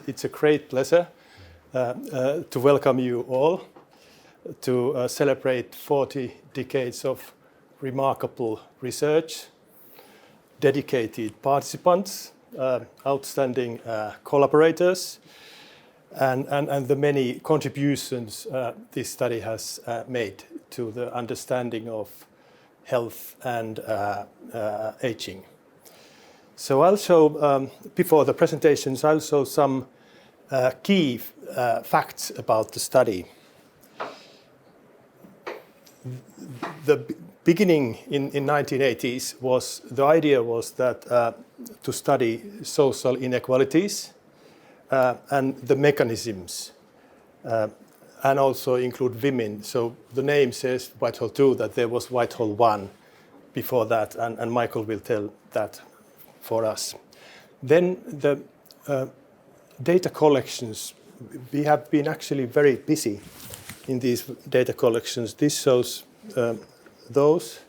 It's a great pleasure to welcome you all to celebrate 40 decades of remarkable research, dedicated participants, outstanding collaborators, and the many contributions this study has made to the understanding of health and aging. So I'll show, before the presentations, I'll show some key facts about the study. The beginning in 1980s was, the idea was that to study social inequalities and the mechanisms and also include women. So the name says Whitehall 2, that there was Whitehall 1 before that, and Michael will tell that for us. Then the data collections, we have been actually very busy in these data collections. This shows those,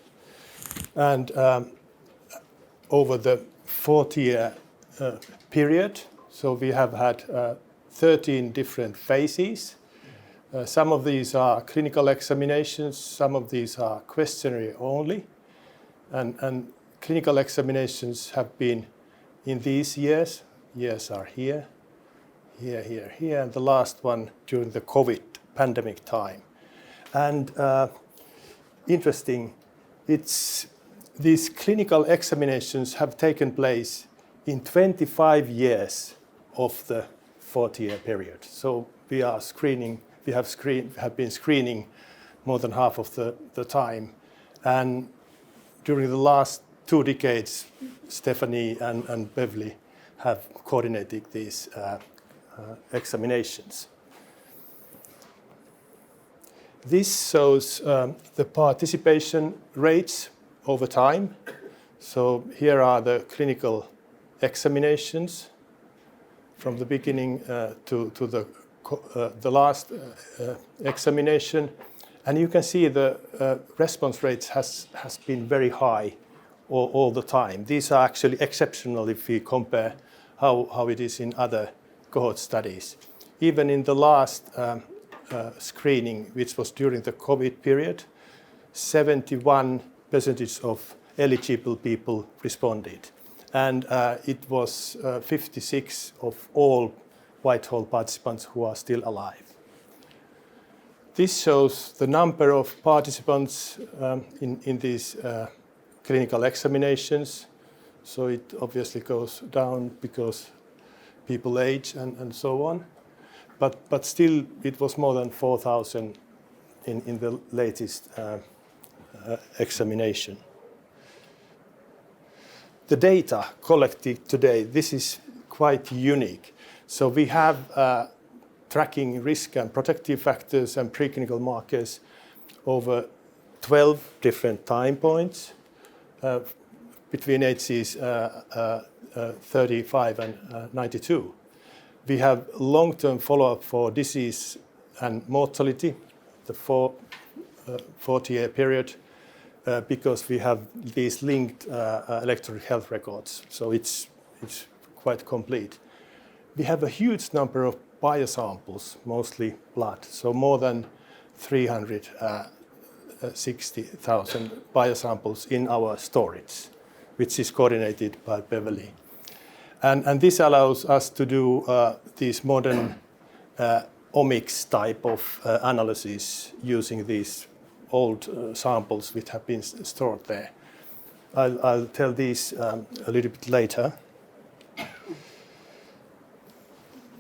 and over the 40-year period, so we have had 13 different phases. Some of these are clinical examinations, some of these are questionnaire only, and clinical examinations have been in these years. Years are here, here, and the last one during the COVID pandemic time. And interesting, these clinical examinations have taken place in 25 years of the 40-year period. So we have been screening more than half of the time. And during the last 2 decades, Stephanie and Beverly have coordinated these examinations. This shows the participation rates over time. So here are the clinical examinations from the beginning to the last examination. And you can see the response rates has been very high all the time. These are actually exceptional if we compare how it is in other cohort studies. Even in the last screening, which was during the COVID period, 71% of eligible people responded. And it was 56% of all Whitehall participants who are still alive. This shows the number of participants in these clinical examinations. So it obviously goes down because people age and so on. But still, it was more than 4,000 in the latest examination. The data collected today, this is quite unique. So we have tracking risk and protective factors and preclinical markers over 12 different time points between ages 35 and 92. We have long-term follow-up for disease and mortality, the 40-year period, because we have these linked electronic health records. So it's quite complete. We have a huge number of biosamples, mostly blood, so more than 360,000 biosamples in our storage, which is coordinated by Beverly. And this allows us to do these modern omics type of analysis using these old samples which have been stored there. I'll tell these a little bit later.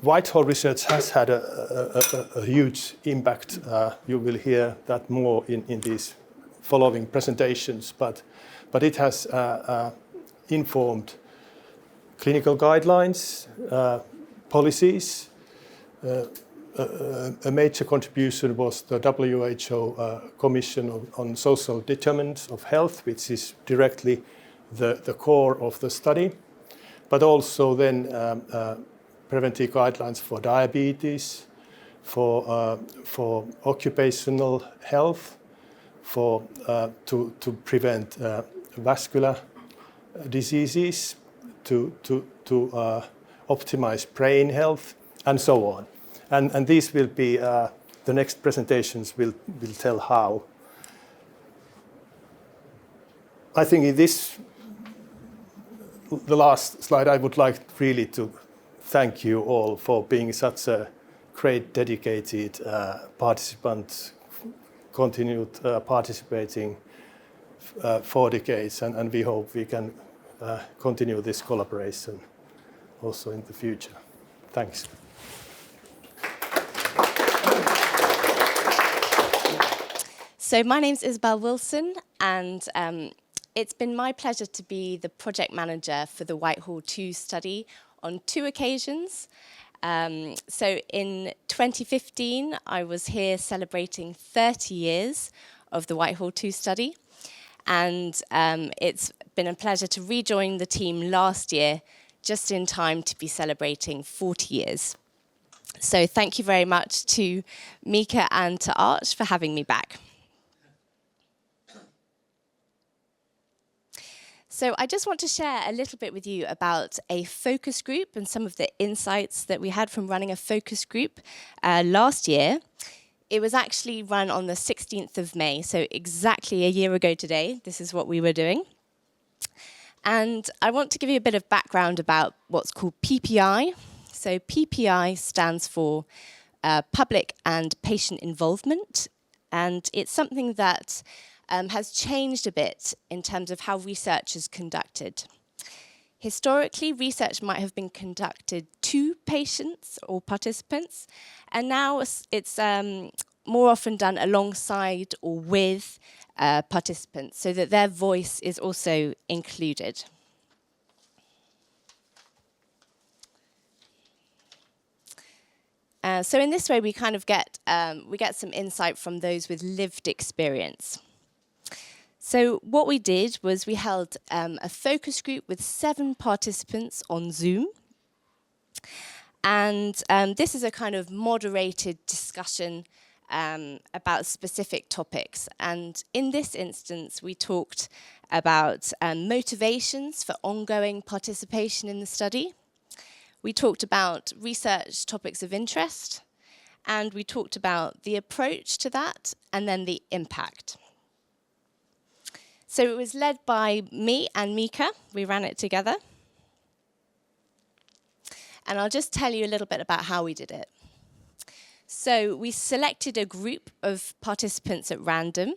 Whitehall research has had a huge impact. You will hear that more in these following presentations, but it has informed clinical guidelines, policies. A major contribution was the WHO Commission on Social Determinants of Health, which is directly the core of the study, but also then preventive guidelines for diabetes, for occupational health, to prevent vascular diseases, to optimize brain health, and so on. And these will be, the next presentations will tell how. I think in this, the last slide, I would like really to thank you all for being such a great, dedicated participant, continued participating for decades, and we hope we can continue this collaboration also in the future. Thanks. So my name's Isabel Wilson, and it's been my pleasure to be the project manager for the Whitehall 2 study on 2 occasions. So in 2015, I was here celebrating 30 years of the Whitehall 2 study. And it's been a pleasure to rejoin the team last year, just in time to be celebrating 40 years. So thank you very much to Mika and to Arch for having me back. So I just want to share a little bit with you about a focus group and some of the insights that we had from running a focus group last year. It was actually run on the 16th of May, so exactly a year ago today. This is what we were doing. And I want to give you a bit of background about what's called PPI. So PPI stands for Public and Patient Involvement, and it's something that has changed a bit in terms of how research is conducted. Historically, research might have been conducted to patients or participants, and now it's more often done alongside or with participants so that their voice is also included. So in this way, we kind of get some insight from those with lived experience. So what we did was we held a focus group with 7 participants on Zoom. And this is a kind of moderated discussion about specific topics. And in this instance, we talked about motivations for ongoing participation in the study. We talked about research topics of interest. And we talked about the approach to that and then the impact. So it was led by me and Mika. We ran it together. And I'll just tell you a little bit about how we did it. So we selected a group of participants at random.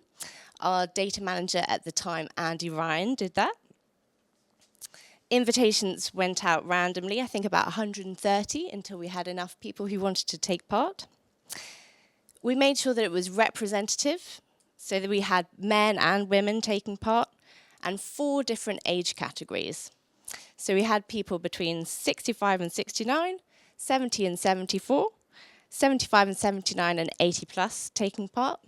Our data manager at the time, Andy Ryan, did that. Invitations went out randomly, I think about 130, until we had enough people who wanted to take part. We made sure that it was representative, so that we had men and women taking part, and 4 different age categories. So we had people between 65 and 69, 70 and 74, 75 and 79 and 80 plus taking part.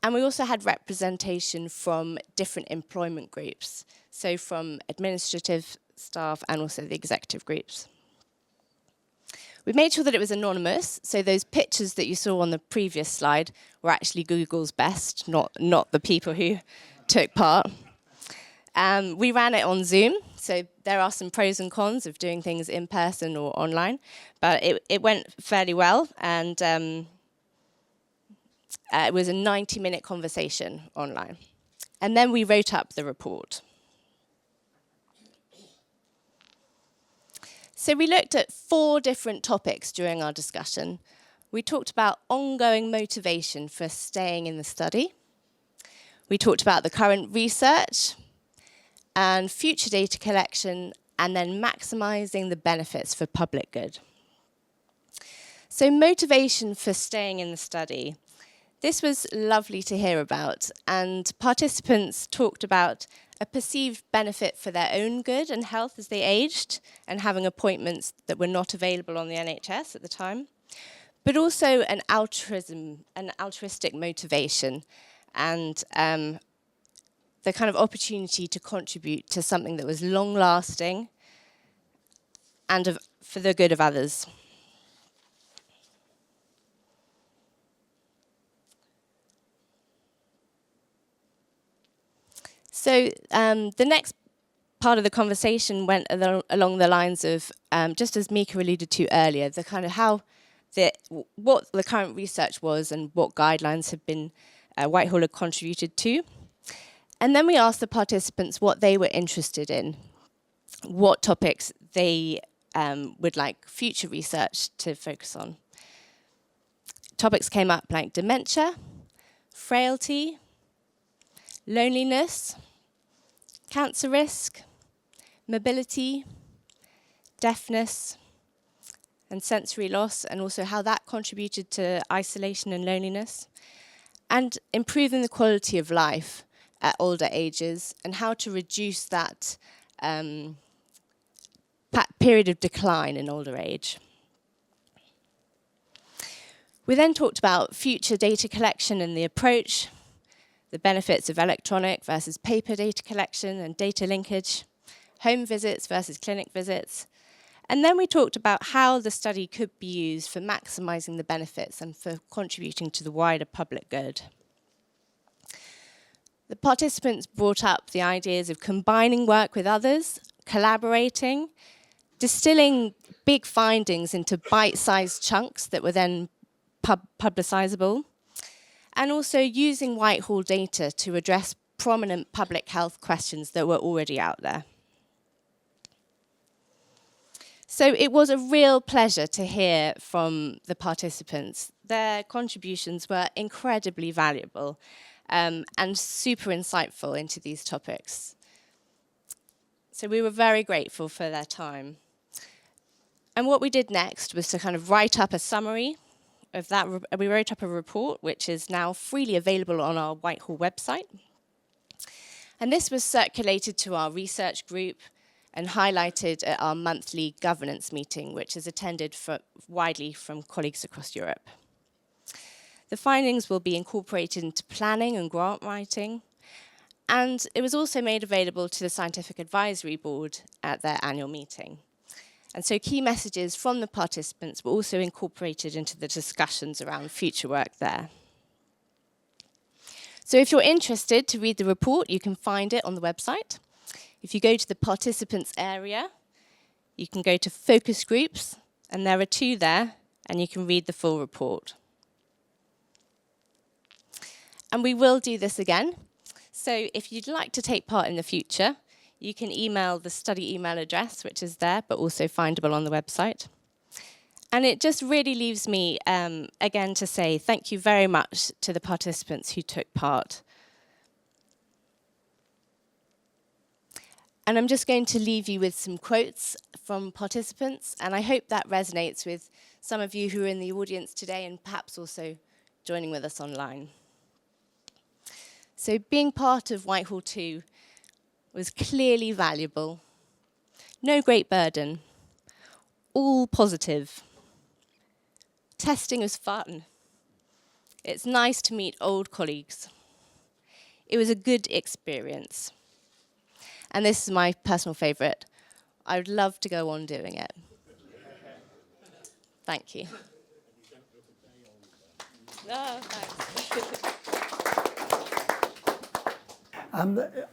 And we also had representation from different employment groups, so from administrative staff and also the executive groups. We made sure that it was anonymous, so those pictures that you saw on the previous slide were actually Google's best, not the people who took part. We ran it on Zoom, so there are some pros and cons of doing things in person or online, but it went fairly well, and it was a 90-minute conversation online. And then we wrote up the report. So we looked at 4 different topics during our discussion. We talked about ongoing motivation for staying in the study. We talked about the current research and future data collection, and then maximizing the benefits for public good. So motivation for staying in the study. This was lovely to hear about, and participants talked about a perceived benefit for their own good and health as they aged and having appointments that were not available on the NHS at the time, but also an altruistic motivation and the kind of opportunity to contribute to something that was long-lasting and for the good of others. So the next part of the conversation went along the lines of, just as Mika alluded to earlier, the kind of what the current research was and what guidelines have been Whitehall had contributed to. And then we asked the participants what they were interested in, what topics they would like future research to focus on. Topics came up like dementia, frailty, loneliness, cancer risk, mobility, deafness, and sensory loss, and also how that contributed to isolation and loneliness, and improving the quality of life at older ages, and how to reduce that period of decline in older age. We then talked about future data collection and the approach, the benefits of electronic versus paper data collection and data linkage, home visits versus clinic visits. And then we talked about how the study could be used for maximizing the benefits and for contributing to the wider public good. The participants brought up the ideas of combining work with others, collaborating, distilling big findings into bite-sized chunks that were then publicizable, and also using Whitehall data to address prominent public health questions that were already out there. So it was a real pleasure to hear from the participants. Their contributions were incredibly valuable and super insightful into these topics. So we were very grateful for their time. And what we did next was to kind of write up a summary of that. We wrote up a report, which is now freely available on our Whitehall website. And this was circulated to our research group and highlighted at our monthly governance meeting, which is attended widely from colleagues across Europe. The findings will be incorporated into planning and grant writing, and it was also made available to the Scientific Advisory Board at their annual meeting. And so key messages from the participants were also incorporated into the discussions around future work there. So if you're interested to read the report, you can find it on the website. If you go to the participants area, you can go to focus groups, and there are 2 there, and you can read the full report. And we will do this again. So if you'd like to take part in the future, you can email the study email address, which is there, but also findable on the website. And it just really leaves me, again, to say thank you very much to the participants who took part. And I'm just going to leave you with some quotes from participants, and I hope that resonates with some of you who are in the audience today and perhaps also joining with us online. So being part of Whitehall 2 was clearly valuable. No great burden. All positive. Testing was fun. It's nice to meet old colleagues. It was a good experience. And this is my personal favorite. I would love to go on doing it. Thank you. No, thanks.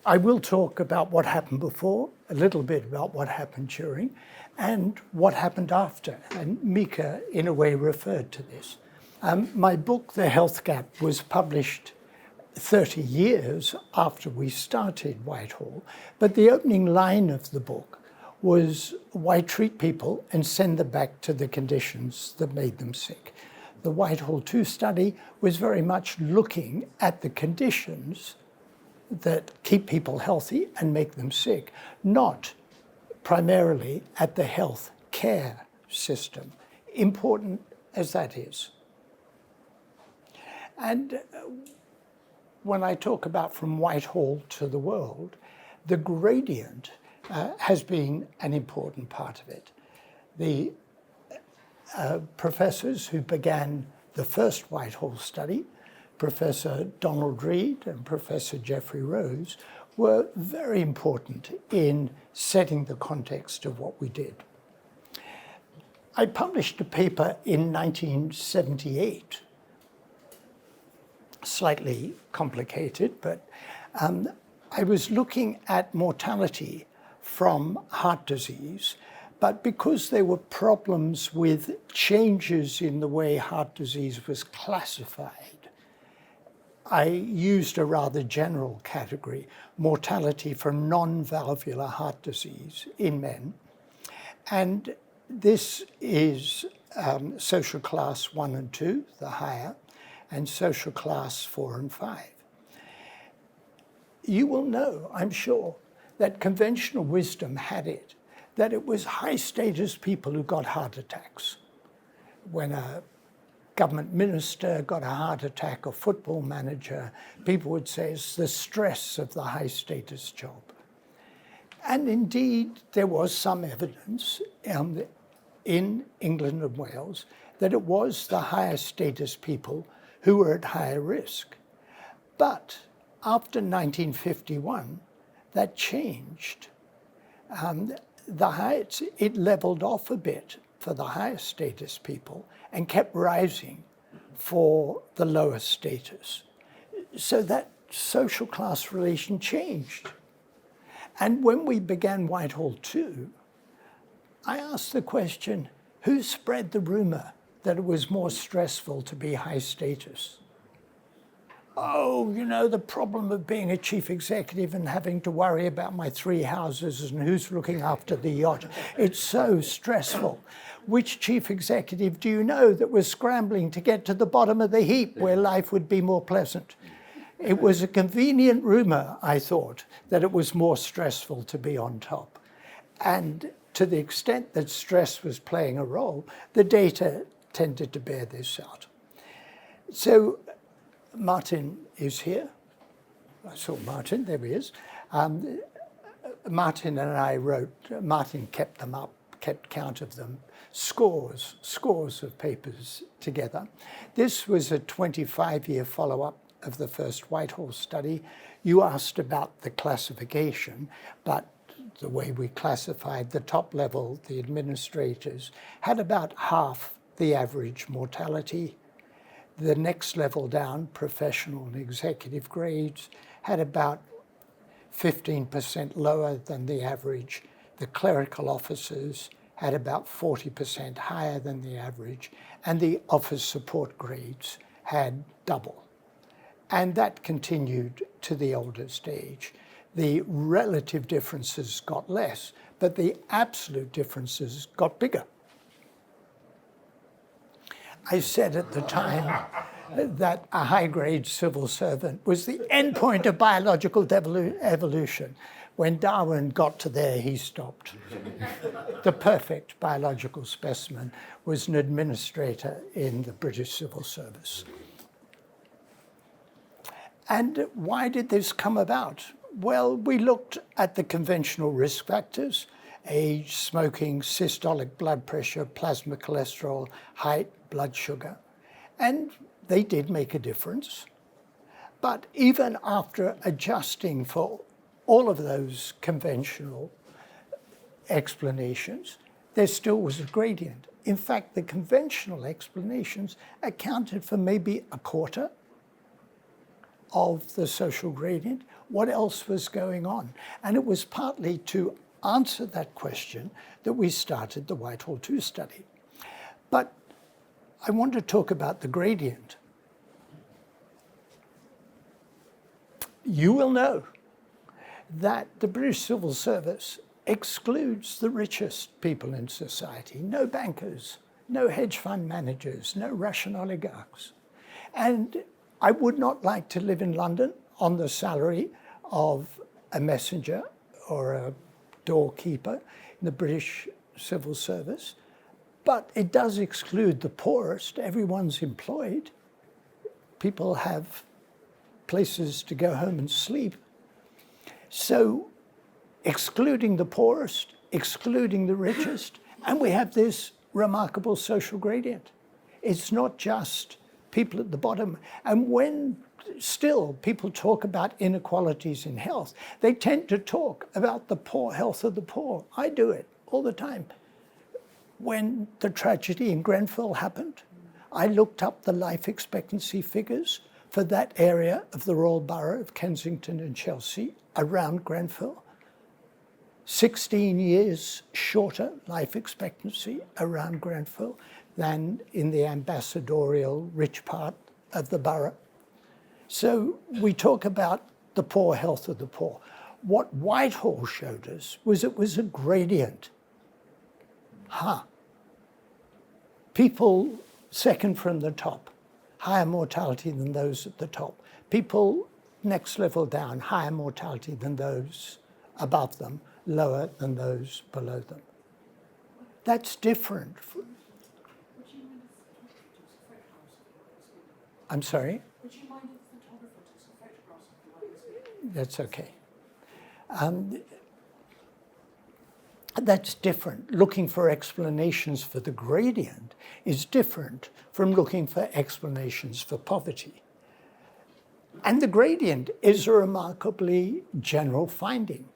I will talk about what happened before, a little bit about what happened during, and what happened after. And Mika, in a way, referred to this. My book, The Health Gap, was published 30 years after we started Whitehall, but the opening line of the book was, why treat people and send them back to the conditions that made them sick? The Whitehall 2 study was very much looking at the conditions that keep people healthy and make them sick, not primarily at the health care system, important as that is. And when I talk about from Whitehall to the world, the gradient has been an important part of it. The professors who began the first Whitehall study, Professor Donald Reed and Professor Jeffrey Rose, were very important in setting the context of what we did. I published a paper in 1978, slightly complicated, but I was looking at mortality from heart disease, but because there were problems with changes in the way heart disease was classified, I used a rather general category, mortality from non-valvular heart disease in men. And this is social class 1 and 2, the higher, and social class 4 and 5. You will know, I'm sure, that conventional wisdom had it, that it was high-status people who got heart attacks. When a government minister got a heart attack, a football manager, people would say it's the stress of the high-status job. And indeed, there was some evidence in England and Wales that it was the higher-status people who were at higher risk. But after 1951, that changed. It leveled off a bit for the higher status people and kept rising for the lower status. So that social class relation changed. And when we began Whitehall 2, I asked the question, who spread the rumor that it was more stressful to be high status? Oh, you know, the problem of being a chief executive and having to worry about my 3 houses and who's looking after the yacht. It's so stressful. Which chief executive do you know that was scrambling to get to the bottom of the heap where life would be more pleasant? It was a convenient rumor, I thought, that it was more stressful to be on top. And to the extent that stress was playing a role, the data tended to bear this out. So Martin is here. I saw Martin, there he is. Martin and I wrote, Martin kept them up, kept count of them, scores of papers together. This was a 25-year follow-up of the first Whitehall study. You asked about the classification, but the way we classified the top level, the administrators, had about half the average mortality. The next level down, professional and executive grades, had about 15% lower than the average. The clerical officers had about 40% higher than the average, and the office support grades had double. And that continued to the oldest age. The relative differences got less, but the absolute differences got bigger. I said at the time that a high-grade civil servant was the endpoint of biological evolution. When Darwin got to there, he stopped. The perfect biological specimen was an administrator in the British Civil Service. And why did this come about? Well, we looked at the conventional risk factors: age, smoking, systolic blood pressure, plasma cholesterol, height, blood sugar, and they did make a difference. But even after adjusting for all of those conventional explanations, there still was a gradient. In fact, the conventional explanations accounted for maybe a quarter of the social gradient. What else was going on? And it was partly to answer that question that we started the Whitehall 2 study. But I want to talk about the gradient. You will know that the British Civil Service excludes the richest people in society. No bankers, no hedge fund managers, no Russian oligarchs. And I would not like to live in London on the salary of a messenger or a doorkeeper in the British Civil Service, but it does exclude the poorest. Everyone's employed. People have places to go home and sleep. So excluding the poorest, excluding the richest, and we have this remarkable social gradient. It's not just people at the bottom. And when still people talk about inequalities in health, they tend to talk about the poor health of the poor. I do it all the time. When the tragedy in Grenfell happened, I looked up the life expectancy figures for that area of the Royal Borough of Kensington and Chelsea around Grenfell. 16 years shorter life expectancy around Grenfell than in the ambassadorial rich part of the borough. So we talk about the poor health of the poor. What Whitehall showed us was it was a gradient. People second from the top, higher mortality than those at the top. People next level down, higher mortality than those above them, lower than those below them. That's different. I'm sorry? Would you mind if the photographer took some photographs of the That's okay. That's different. Looking for explanations for the gradient is different from looking for explanations for poverty. And the gradient is a remarkably general finding.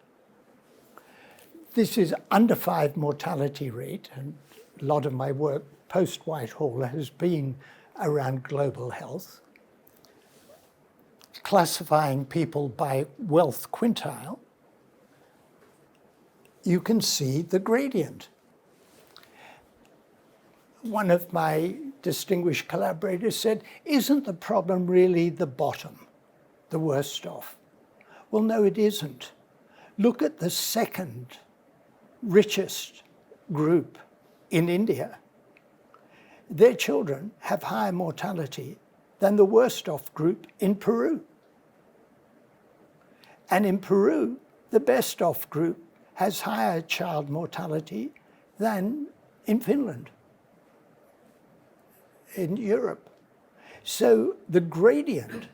This is under 5 mortality rate, and a lot of my work post-Whitehall has been around global health, classifying people by wealth quintile. You can see the gradient. One of my distinguished collaborators said, isn't the problem really the bottom, the worst off? Well, no, it isn't. Look at the second richest group in India. Their children have higher mortality than the worst off group in Peru. And in Peru, the best off group has higher child mortality than in Finland, in Europe. So the gradient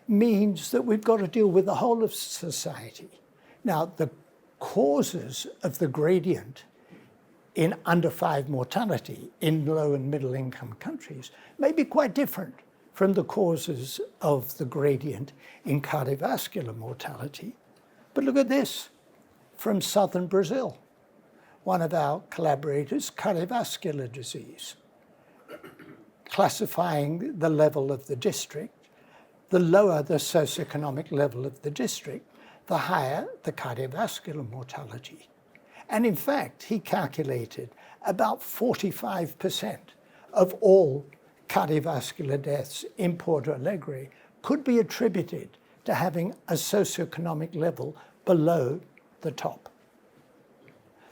means that we've got to deal with the whole of society. Now, the causes of the gradient in under 5 mortality in low and middle income countries may be quite different from the causes of the gradient in cardiovascular mortality. But look at this. From southern Brazil, one of our collaborators, cardiovascular disease, classifying the level of the district. The lower the socioeconomic level of the district, the higher the cardiovascular mortality. And in fact, he calculated about 45% of all cardiovascular deaths in Porto Alegre could be attributed to having a socioeconomic level below the top.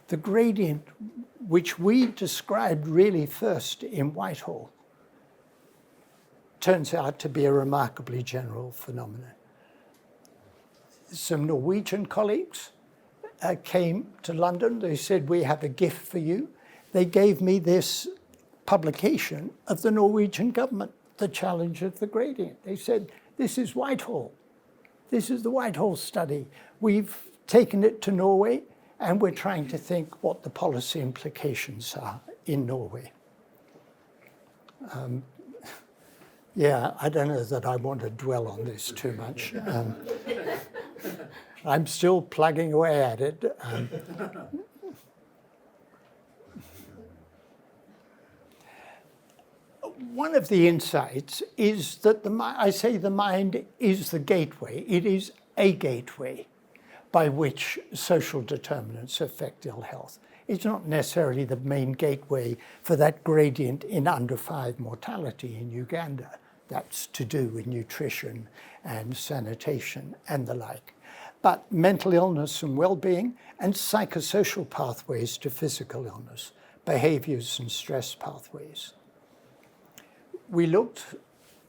The gradient, which we described really first in Whitehall, turns out to be a remarkably general phenomenon. Some Norwegian colleagues came to London. They said, we have a gift for you. They gave me this publication of the Norwegian government, The Challenge of the Gradient. They said, this is Whitehall. This is the Whitehall study. We've taken it to Norway, and we're trying to think what the policy implications are in Norway. Yeah, I don't know that I want to dwell on this too much. I'm still plugging away at it. One of the insights is that I say the mind is the gateway. It is a gateway by which social determinants affect ill health. It's not necessarily the main gateway for that gradient in under 5 mortality in Uganda. That's to do with nutrition and sanitation and the like. But mental illness and well-being and psychosocial pathways to physical illness, behaviors and stress pathways. We looked,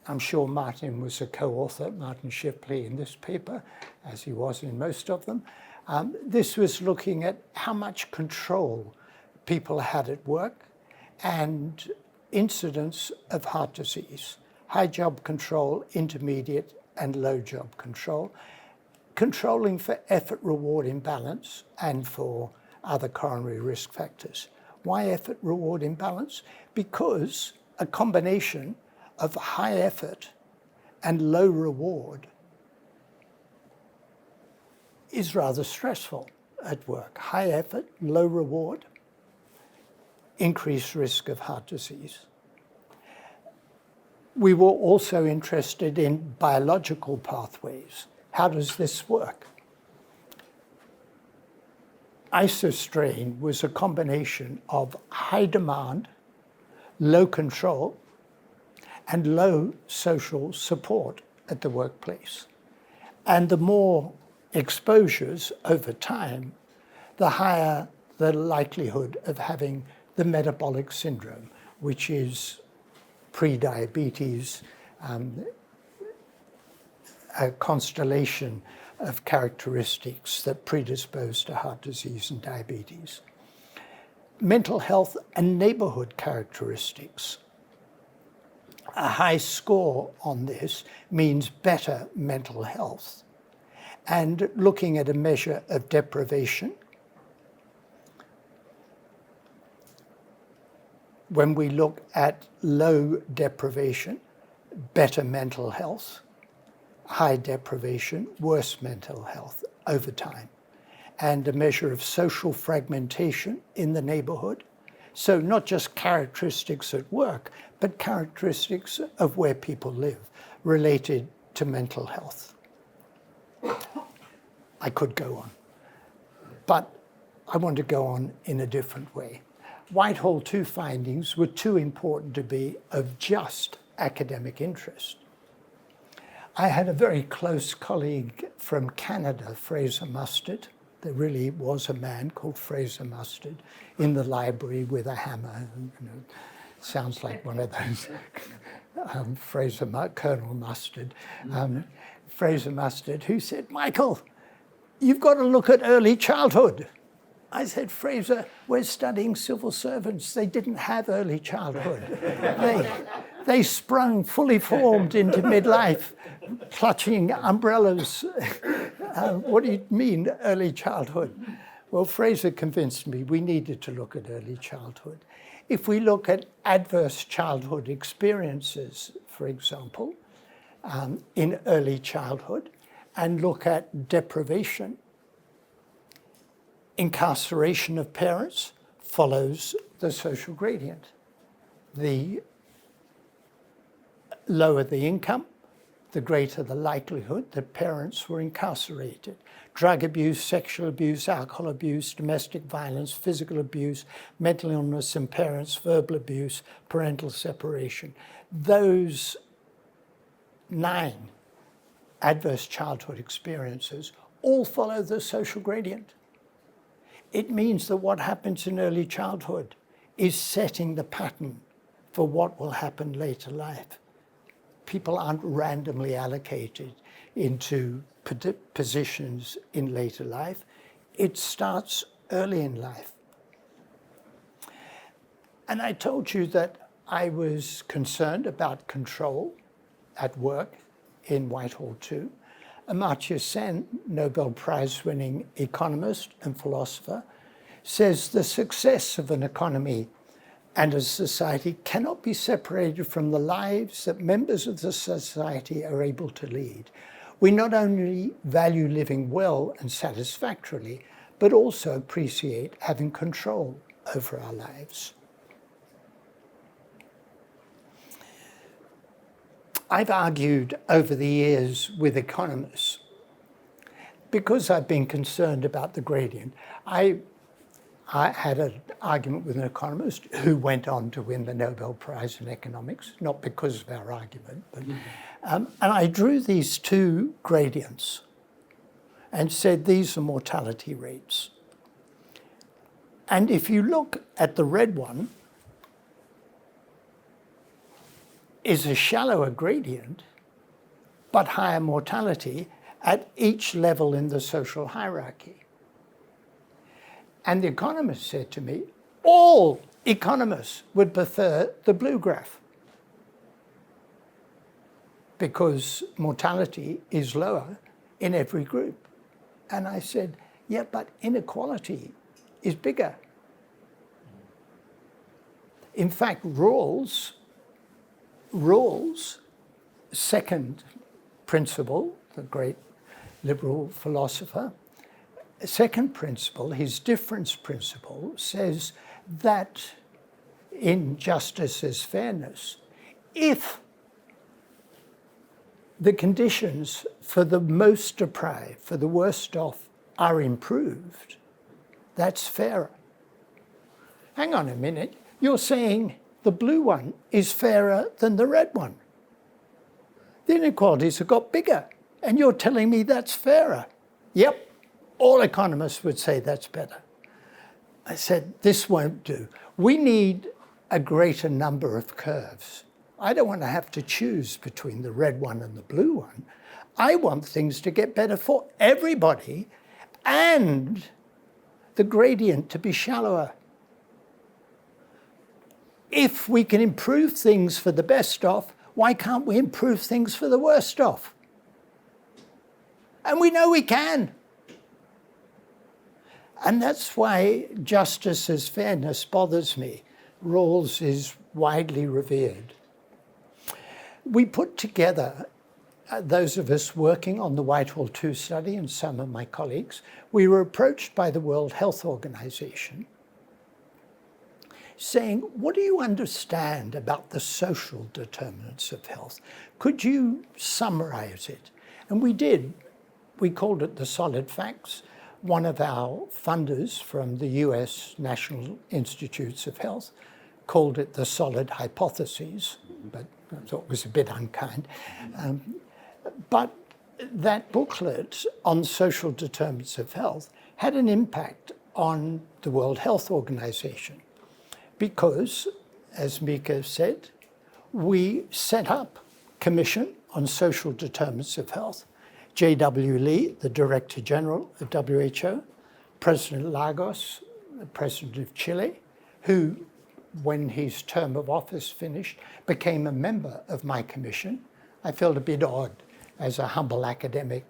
I'm sure Martin was a co-author, Martin Shipley, in this paper, as he was in most of them. This was looking at how much control people had at work and incidence of heart disease, high job control, intermediate and low job control, controlling for effort-reward imbalance and for other coronary risk factors. Why effort-reward imbalance? Because a combination of high effort and low reward is rather stressful at work. High effort, low reward, increased risk of heart disease. We were also interested in biological pathways. How does this work? isostrain was a combination of high demand, low control, and low social support at the workplace. And the more exposures over time, the higher the likelihood of having the metabolic syndrome, which is pre-diabetes, a constellation of characteristics that predispose to heart disease and diabetes. Mental health and neighborhood characteristics. A high score on this means better mental health. And looking at a measure of deprivation, when we look at low deprivation, better mental health, high deprivation, worse mental health over time, and a measure of social fragmentation in the neighborhood. So not just characteristics at work, but characteristics of where people live related to mental health. I could go on, but I want to go on in a different way. Whitehall 2 findings were too important to be of just academic interest. I had a very close colleague from Canada, Fraser Mustard. There really was a man called Fraser Mustard in the library with a hammer. Sounds like one of those Colonel Mustard. Fraser Mustard, who said, "Michael, you've got to look at early childhood." I said, "Fraser, we're studying civil servants. They didn't have early childhood. They sprung fully formed into midlife, clutching umbrellas. What do you mean, early childhood?" Well, Fraser convinced me we needed to look at early childhood. If we look at adverse childhood experiences, for example, in early childhood, and look at deprivation, incarceration of parents follows the social gradient. The lower the income, the greater the likelihood that parents were incarcerated. Drug abuse, sexual abuse, alcohol abuse, domestic violence, physical abuse, mental illness in parents, verbal abuse, parental separation. Those 9 adverse childhood experiences all follow the social gradient. It means that what happens in early childhood is setting the pattern for what will happen later life. People aren't randomly allocated into positions in later life. It starts early in life. And I told you that I was concerned about control at work in Whitehall 2. Amartya Sen, Nobel Prize-winning economist and philosopher, says the success of an economy and a society cannot be separated from the lives that members of the society are able to lead. We not only value living well and satisfactorily, but also appreciate having control over our lives. I've argued over the years with economists because I've been concerned about the gradient. I had an argument with an economist who went on to win the Nobel Prize in economics, not because of our argument, but, and I drew these 2 gradients and said these are mortality rates. And if you look at the red one, is a shallower gradient, but higher mortality at each level in the social hierarchy. And the economist said to me, all economists would prefer the blue graph because mortality is lower in every group. And I said, yeah, but inequality is bigger. In fact, Rawls' second principle, the great liberal philosopher, second principle, his difference principle, says that in justice as fairness, if the conditions for the most deprived, for the worst off, are improved, that's fairer. Hang on a minute, you're saying the blue one is fairer than the red one. The inequalities have got bigger, and you're telling me that's fairer. Yep, all economists would say that's better. I said, this won't do. We need a greater number of curves. I don't want to have to choose between the red one and the blue one. I want things to get better for everybody and the gradient to be shallower. If we can improve things for the best off, why can't we improve things for the worst off? And we know we can. And that's why justice as fairness bothers me. Rawls is widely revered. We put together, those of us working on the Whitehall 2 study and some of my colleagues, we were approached by the World Health Organization saying, what do you understand about the social determinants of health? Could you summarize it? And we did. We called it the solid facts. One of our funders from the US National Institutes of Health called it the solid hypotheses, but I thought it was a bit unkind. But that booklet on social determinants of health had an impact on the World Health Organization because, as Mika said, we set up a commission on social determinants of health. J.W. Lee, the Director General of WHO, President Lagos, the President of Chile, who, when his term of office finished, became a member of my commission. I felt a bit odd as a humble academic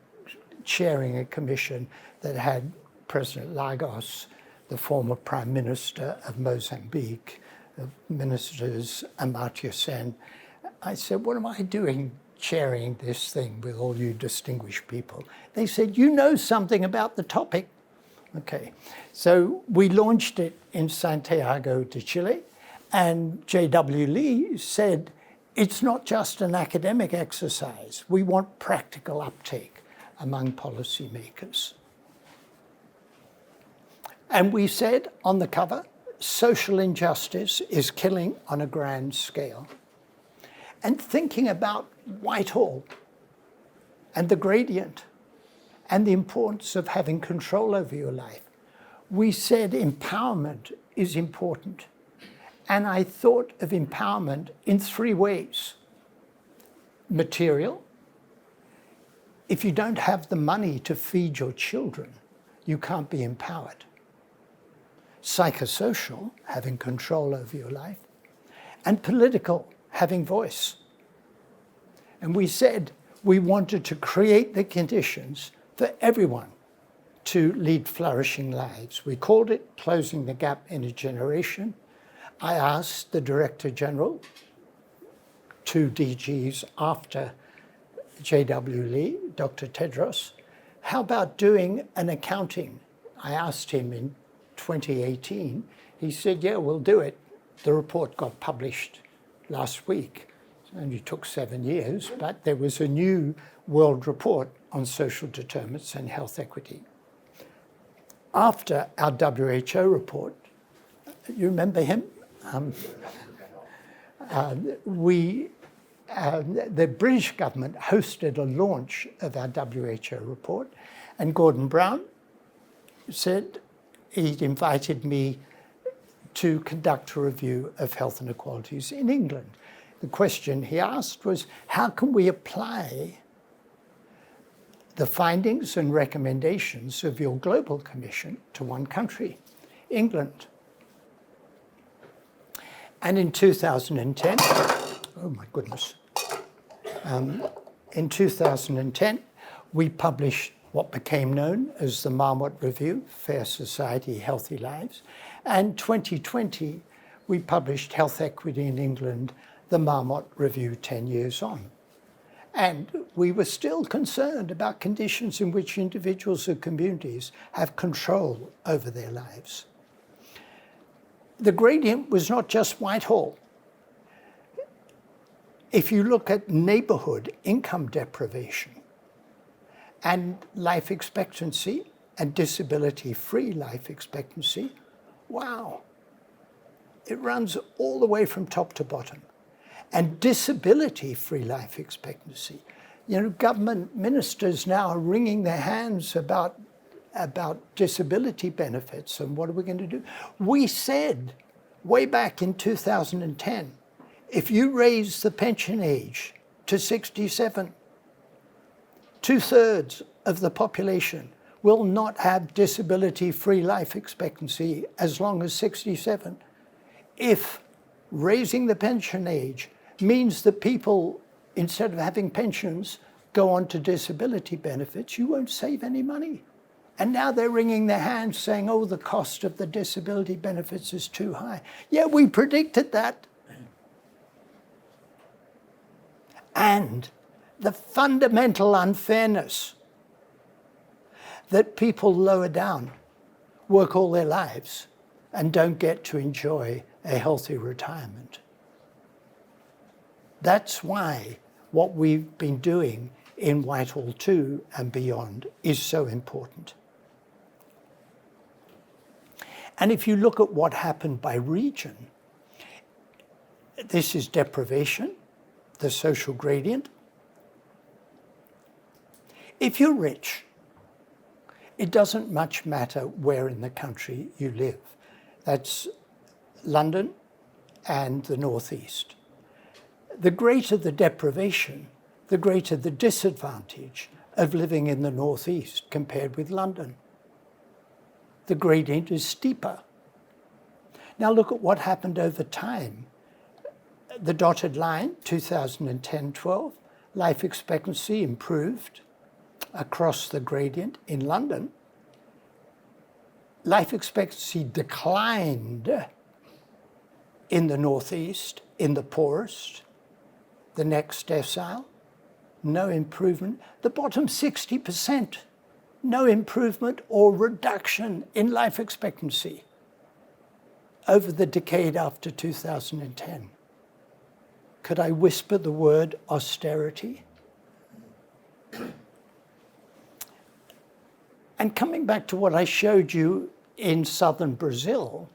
chairing a commission that had President Lagos, the former Prime Minister of Mozambique, the ministers Amartya Sen. I said, what am I doing chairing this thing with all you distinguished people? They said, you know something about the topic. Okay, so we launched it in Santiago de Chile, and J.W. Lee said, it's not just an academic exercise. We want practical uptake among policymakers. And we said on the cover, social injustice is killing on a grand scale. And thinking about Whitehall and the gradient and the importance of having control over your life, we said empowerment is important. And I thought of empowerment in 3 ways. Material. If you don't have the money to feed your children, you can't be empowered. Psychosocial, having control over your life. And political, having voice. And we said we wanted to create the conditions for everyone to lead flourishing lives. We called it Closing the Gap in a Generation. I asked the Director General, 2 DGs after J.W. Lee, Dr. Tedros, how about doing an accounting? I asked him in 2018. He said, yeah, we'll do it. The report got published last week. It only took 7 years, but there was a new world report on social determinants and health equity. After our WHO report, you remember him? The British government hosted a launch of our WHO report, and Gordon Brown said he'd invited me to conduct a review of health inequalities in England. The question he asked was, how can we apply the findings and recommendations of your global commission to one country, England? And in 2010, oh my goodness, in 2010, we published what became known as the Marmot Review, Fair Society, Healthy Lives. And 2020, we published Health Equity in England, the Marmot Review 10 years on. And we were still concerned about conditions in which individuals or communities have control over their lives. The gradient was not just Whitehall. If you look at neighborhood income deprivation and life expectancy, and disability-free life expectancy, wow, it runs all the way from top to bottom. And disability-free life expectancy, you know, government ministers now are wringing their hands about disability benefits and what are we going to do? We said way back in 2010, if you raise the pension age to 67, 2/3 of the population will not have disability-free life expectancy as long as 67. If raising the pension age means that people, instead of having pensions, go on to disability benefits, you won't save any money. And now they're wringing their hands saying, oh, the cost of the disability benefits is too high. Yeah, we predicted that. And the fundamental unfairness that people lower down, work all their lives, and don't get to enjoy a healthy retirement. That's why what we've been doing in Whitehall 2 and beyond is so important. And if you look at what happened by region, this is deprivation, the social gradient. If you're rich, it doesn't much matter where in the country you live. That's London and the northeast. The greater the deprivation, the greater the disadvantage of living in the northeast compared with London. The gradient is steeper. Now look at what happened over time. The dotted line, 2010-12, life expectancy improved across the gradient in London. Life expectancy declined in the northeast, in the poorest, the next decile, no improvement. The bottom 60%, no improvement or reduction in life expectancy over the decade after 2010. Could I whisper the word austerity? And coming back to what I showed you in southern Brazil,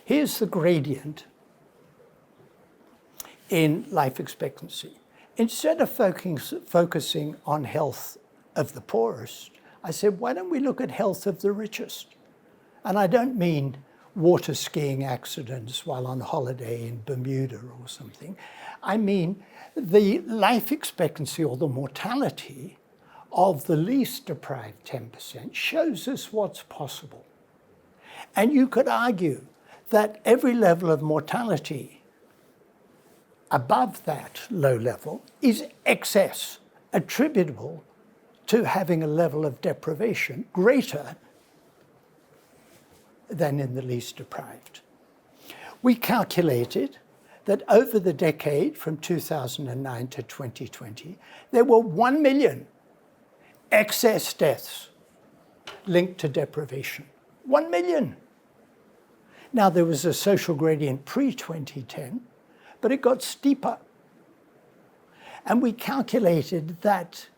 here's the gradient in life expectancy. Instead of focusing on health of the poorest, I said, why don't we look at health of the richest? And I don't mean water skiing accidents while on holiday in Bermuda or something. I mean the life expectancy or the mortality of the least deprived 10% shows us what's possible. And you could argue that every level of mortality above that low level is excess, attributable to having a level of deprivation greater than in the least deprived. We calculated that over the decade from 2009 to 2020, there were 1 million excess deaths linked to deprivation. 1 million. Now, there was a social gradient pre-2010, but it got steeper. And we calculated that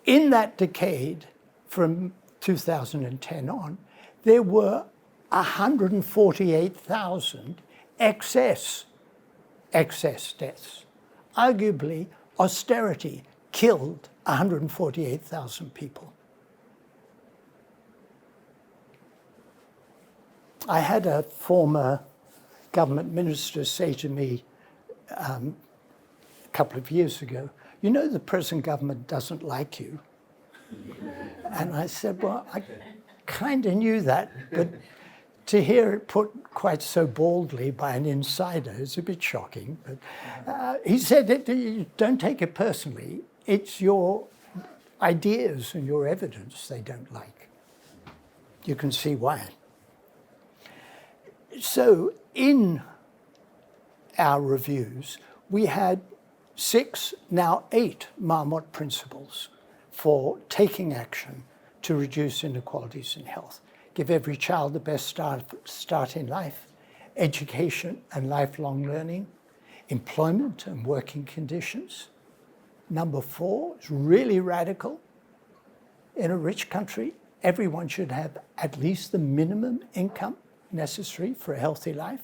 in that decade, from 2010 on, there were 148,000 excess deaths. Arguably, austerity killed 148,000 people. I had a former government minister say to me a couple of years ago, you know the present government doesn't like you. And I said, well, I kind of knew that, but to hear it put quite so baldly by an insider is a bit shocking. But he said, don't take it personally. It's your ideas and your evidence they don't like. You can see why. So in our reviews, we had 6, now 8 Marmot principles for taking action to reduce inequalities in health. Give every child the best start in life, education and lifelong learning, employment and working conditions. Number 4 is really radical. in a rich country, everyone should have at least the minimum income necessary for a healthy life.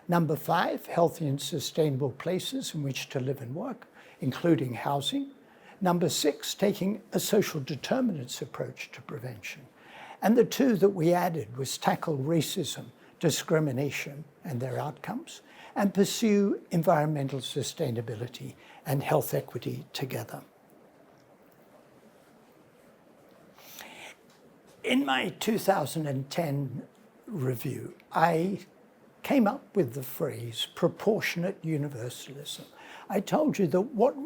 Number 5, healthy and sustainable places in which to live and work, including housing. Number 6, taking a social determinants approach to prevention. And the 2 that we added was tackle racism, discrimination and their outcomes, and pursue environmental sustainability and health equity together. In my 2010 review, I came up with the phrase proportionate universalism. I told you that what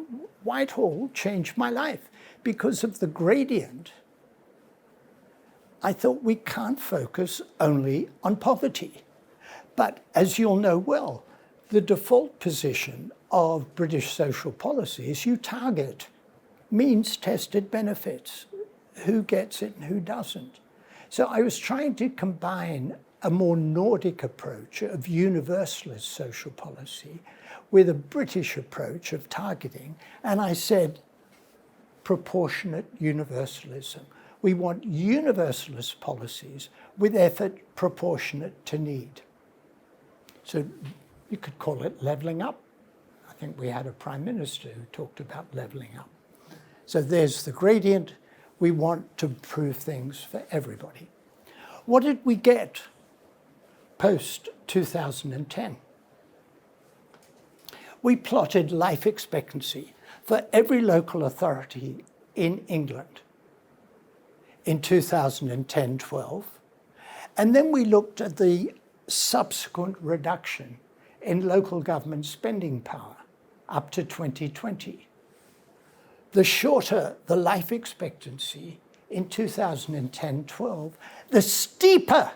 Whitehall changed my life because of the gradient. I thought we can't focus only on poverty. But as you'll know well, the default position of British social policy is you target means-tested benefits. Who gets it and who doesn't? So I was trying to combine a more Nordic approach of universalist social policy with a British approach of targeting. And I said, proportionate universalism. We want universalist policies with effort proportionate to need. So you could call it levelling up. I think we had a prime minister who talked about levelling up. So there's the gradient. We want to improve things for everybody. What did we get post-2010? We plotted life expectancy for every local authority in England in 2010-12. And then we looked at the subsequent reduction in local government spending power up to 2020. The shorter the life expectancy in 2010-12, the steeper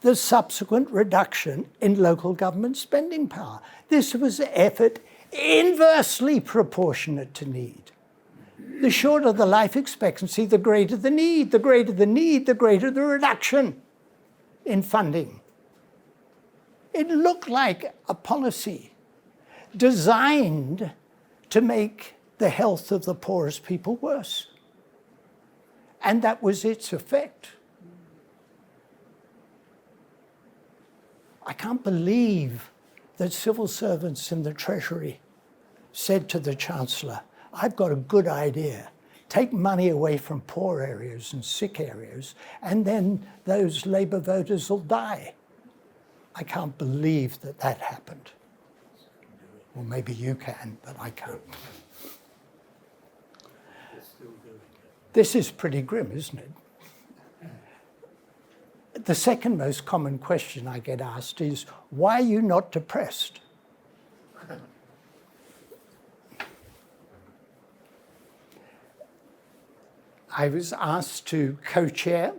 the subsequent reduction in local government spending power. This was an effort inversely proportionate to need. The shorter the life expectancy, the greater the need. The greater the need, the greater the reduction in funding. It looked like a policy designed to make the health of the poorest people worse. And that was its effect. I can't believe that civil servants in the Treasury said to the Chancellor, I've got a good idea. Take money away from poor areas and sick areas, and then those Labour voters will die. I can't believe that that happened. Well, maybe you can, but I can't. This is pretty grim, isn't it? The second most common question I get asked is, why are you not depressed? I was asked to co-chair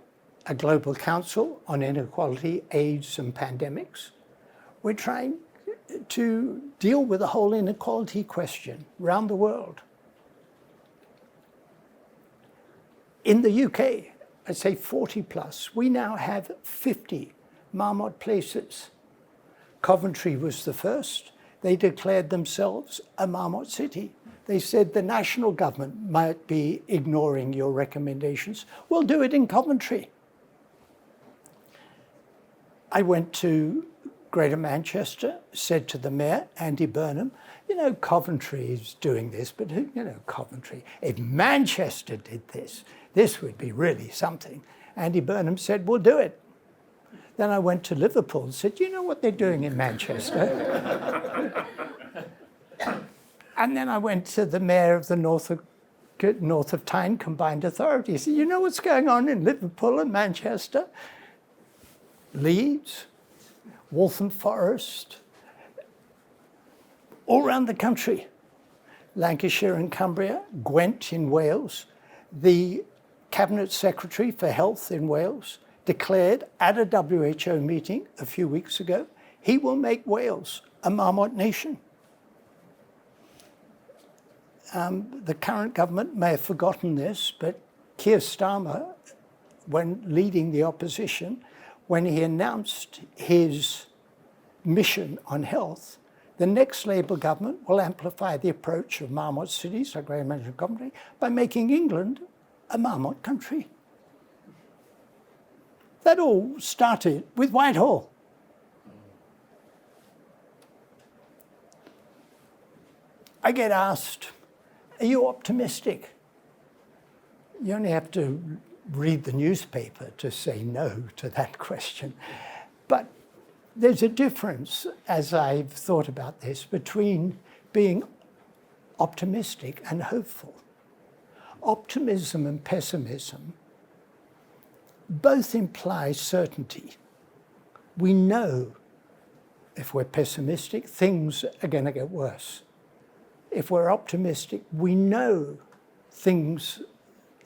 a global council on inequality, AIDS, and pandemics. We're trying to deal with the whole inequality question around the world. In the UK, I'd say 40 plus, we now have 50 Marmot places. Coventry was the first. They declared themselves a Marmot city. They said the national government might be ignoring your recommendations. We'll do it in Coventry. I went to Greater Manchester, said to the mayor, Andy Burnham, you know, Coventry is doing this, but who, you know, Coventry, if Manchester did this, this would be really something. Andy Burnham said, we'll do it. Then I went to Liverpool and said, you know what they're doing in Manchester? And then I went to the mayor of the North of Tyne Combined Authority. He said, you know what's going on in Liverpool and Manchester? Leeds, Waltham Forest, all around the country. Lancashire and Cumbria, Gwent in Wales. The Cabinet Secretary for Health in Wales declared at a WHO meeting a few weeks ago, he will make Wales a Marmot nation. The current government may have forgotten this, but Keir Starmer, when leading the opposition, when he announced his mission on health, the next Labour government will amplify the approach of Marmot cities, like Greater Manchester Coventry, by making England a Marmot country. That all started with Whitehall. I get asked, are you optimistic? You only have to read the newspaper to say no to that question. But there's a difference, as I've thought about this, between being optimistic and hopeful. Optimism and pessimism both imply certainty. We know if we're pessimistic, things are going to get worse. If we're optimistic, we know things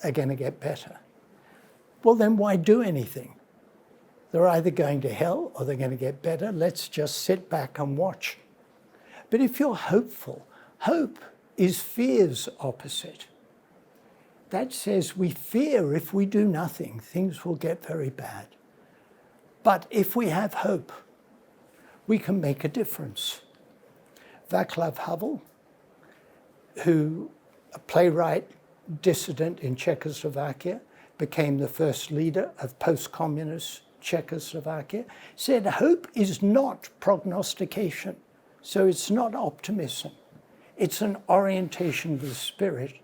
are going to get better. Well, then why do anything? They're either going to hell or they're going to get better. Let's just sit back and watch. But if you're hopeful, hope is fear's opposite. That says we fear if we do nothing, things will get very bad. But if we have hope, we can make a difference. Václav Havel, who, a playwright, dissident in Czechoslovakia, became the first leader of post-communist Czechoslovakia, said hope is not prognostication, so it's not optimism. It's an orientation of the spirit,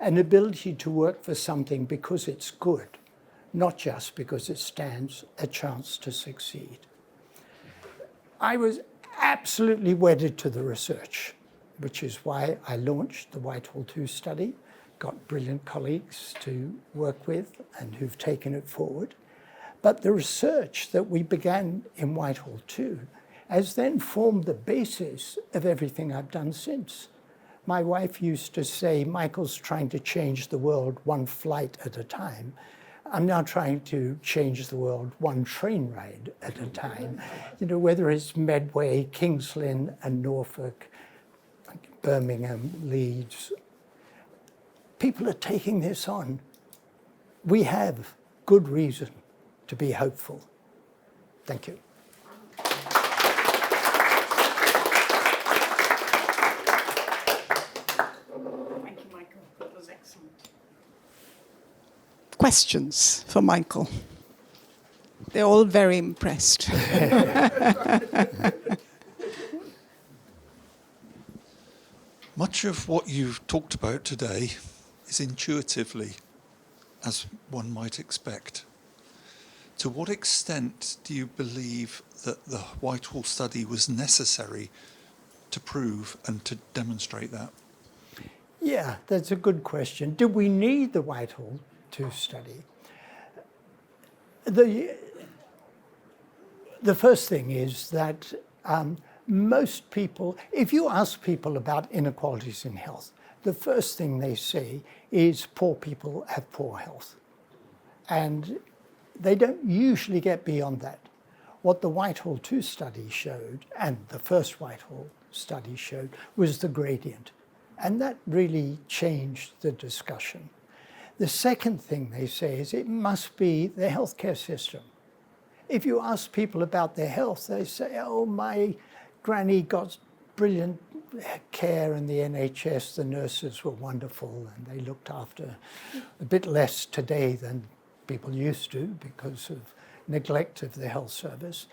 an ability to work for something because it's good, not just because it stands a chance to succeed. I was absolutely wedded to the research, which is why I launched the Whitehall 2 study, got brilliant colleagues to work with and who've taken it forward. But the research that we began in Whitehall 2 has then formed the basis of everything I've done since. My wife used to say, Michael's trying to change the world one flight at a time. I'm now trying to change the world one train ride at a time. You know, whether it's Medway, Kings Lynn and Norfolk, Birmingham, Leeds, people are taking this on. We have good reason to be hopeful. Thank you. Thank you, Michael. That was excellent. Questions for Michael? They're all very impressed. Much of what you've talked about today is intuitively, as one might expect. To what extent do you believe that the Whitehall study was necessary to prove and to demonstrate that? Yeah, that's a good question. Do we need the Whitehall 2 study? The first thing is that most people, if you ask people about inequalities in health, the first thing they say is poor people have poor health. And they don't usually get beyond that. What the Whitehall 2 study showed, and the first Whitehall study showed, was the gradient. And that really changed the discussion. The second thing they say is it must be the healthcare system. If you ask people about their health, they say, oh, my granny got brilliant care in the NHS, the nurses were wonderful, and they looked after a bit less today than people used to because of neglect of the health service.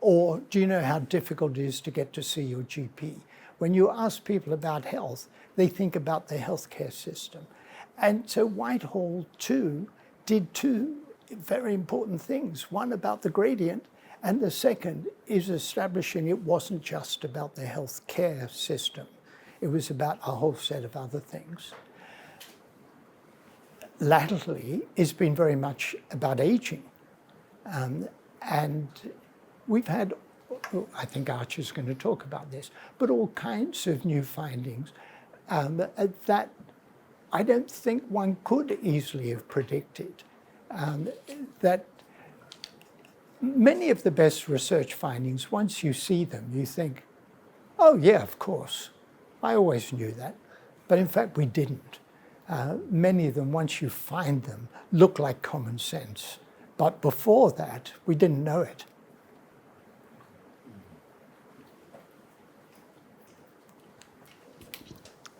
Or do you know how difficult it is to get to see your GP? When you ask people about health, they think about the healthcare system. And so Whitehall 2 did two very important things. One about the gradient, and the second is establishing it wasn't just about the healthcare system. It was about a whole set of other things. Latterly, it's been very much about aging. And we've had, I think Archer's going to talk about this, but all kinds of new findings that I don't think one could easily have predicted. That many of the best research findings, once you see them, you think, oh yeah, of course, I always knew that. But in fact, we didn't. Many of them, once you find them, look like common sense. But before that, we didn't know it.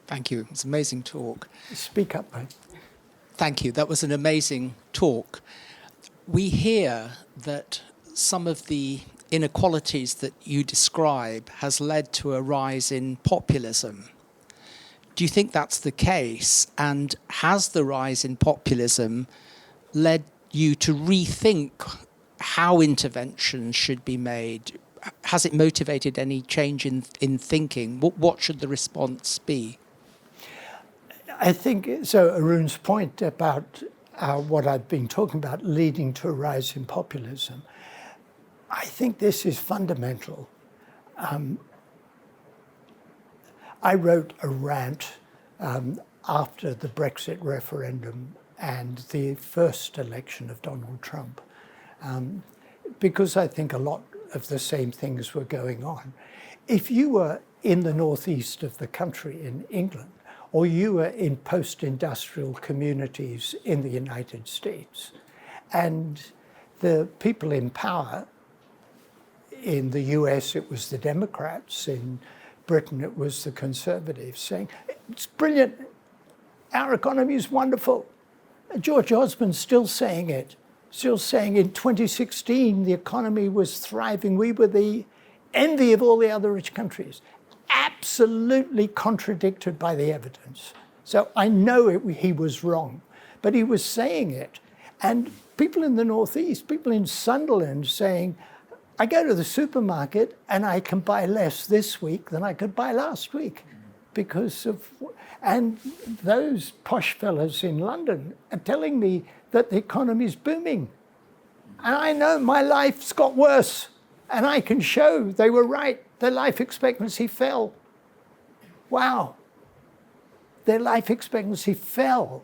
Thank you. It's an amazing talk. Speak up, mate. Thank you. That was an amazing talk. We hear that some of the inequalities that you describe has led to a rise in populism. Do you think that's the case? And has the rise in populism led you to rethink how interventions should be made? Has it motivated any change in thinking? What should the response be? I think, so Arun's point about what I've been talking about leading to a rise in populism, I think this is fundamental. I wrote a rant after the Brexit referendum and the first election of Donald Trump, because I think a lot of the same things were going on. If you were in the northeast of the country in England, or you were in post-industrial communities in the United States, and the people in power, in the US it was the Democrats, in Britain it was the Conservatives, saying, it's brilliant, our economy is wonderful. George Osborne's still saying it, still saying in 2016 the economy was thriving, we were the envy of all the other rich countries. Absolutely contradicted by the evidence. So I know he was wrong, but he was saying it. And people in the Northeast, people in Sunderland saying, I go to the supermarket and I can buy less this week than I could buy last week because of, and those posh fellas in London are telling me that the economy is booming. And I know my life's got worse and I can show they were right. Their life expectancy fell. Wow. Their life expectancy fell.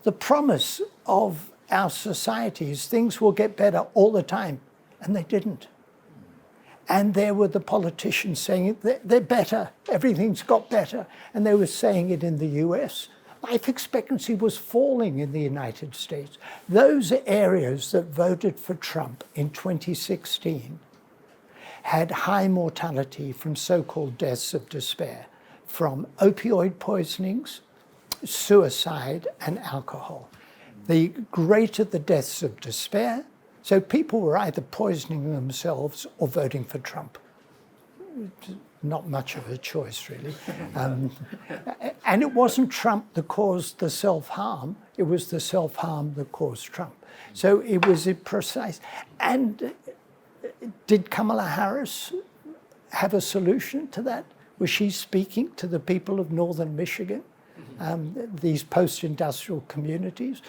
The promise of our society is things will get better all the time, and they didn't. And there were the politicians saying they're better, everything's got better, and they were saying it in the US. Life expectancy was falling in the United States. Those areas that voted for Trump in 2016 had high mortality from so-called deaths of despair, from opioid poisonings, suicide, and alcohol. The greater the deaths of despair, so people were either poisoning themselves or voting for Trump. Not much of a choice, really. And it wasn't Trump that caused the self-harm, it was the self-harm that caused Trump. So it was precise. And did Kamala Harris have a solution to that? Was she speaking to the people of northern Michigan, these post-industrial communities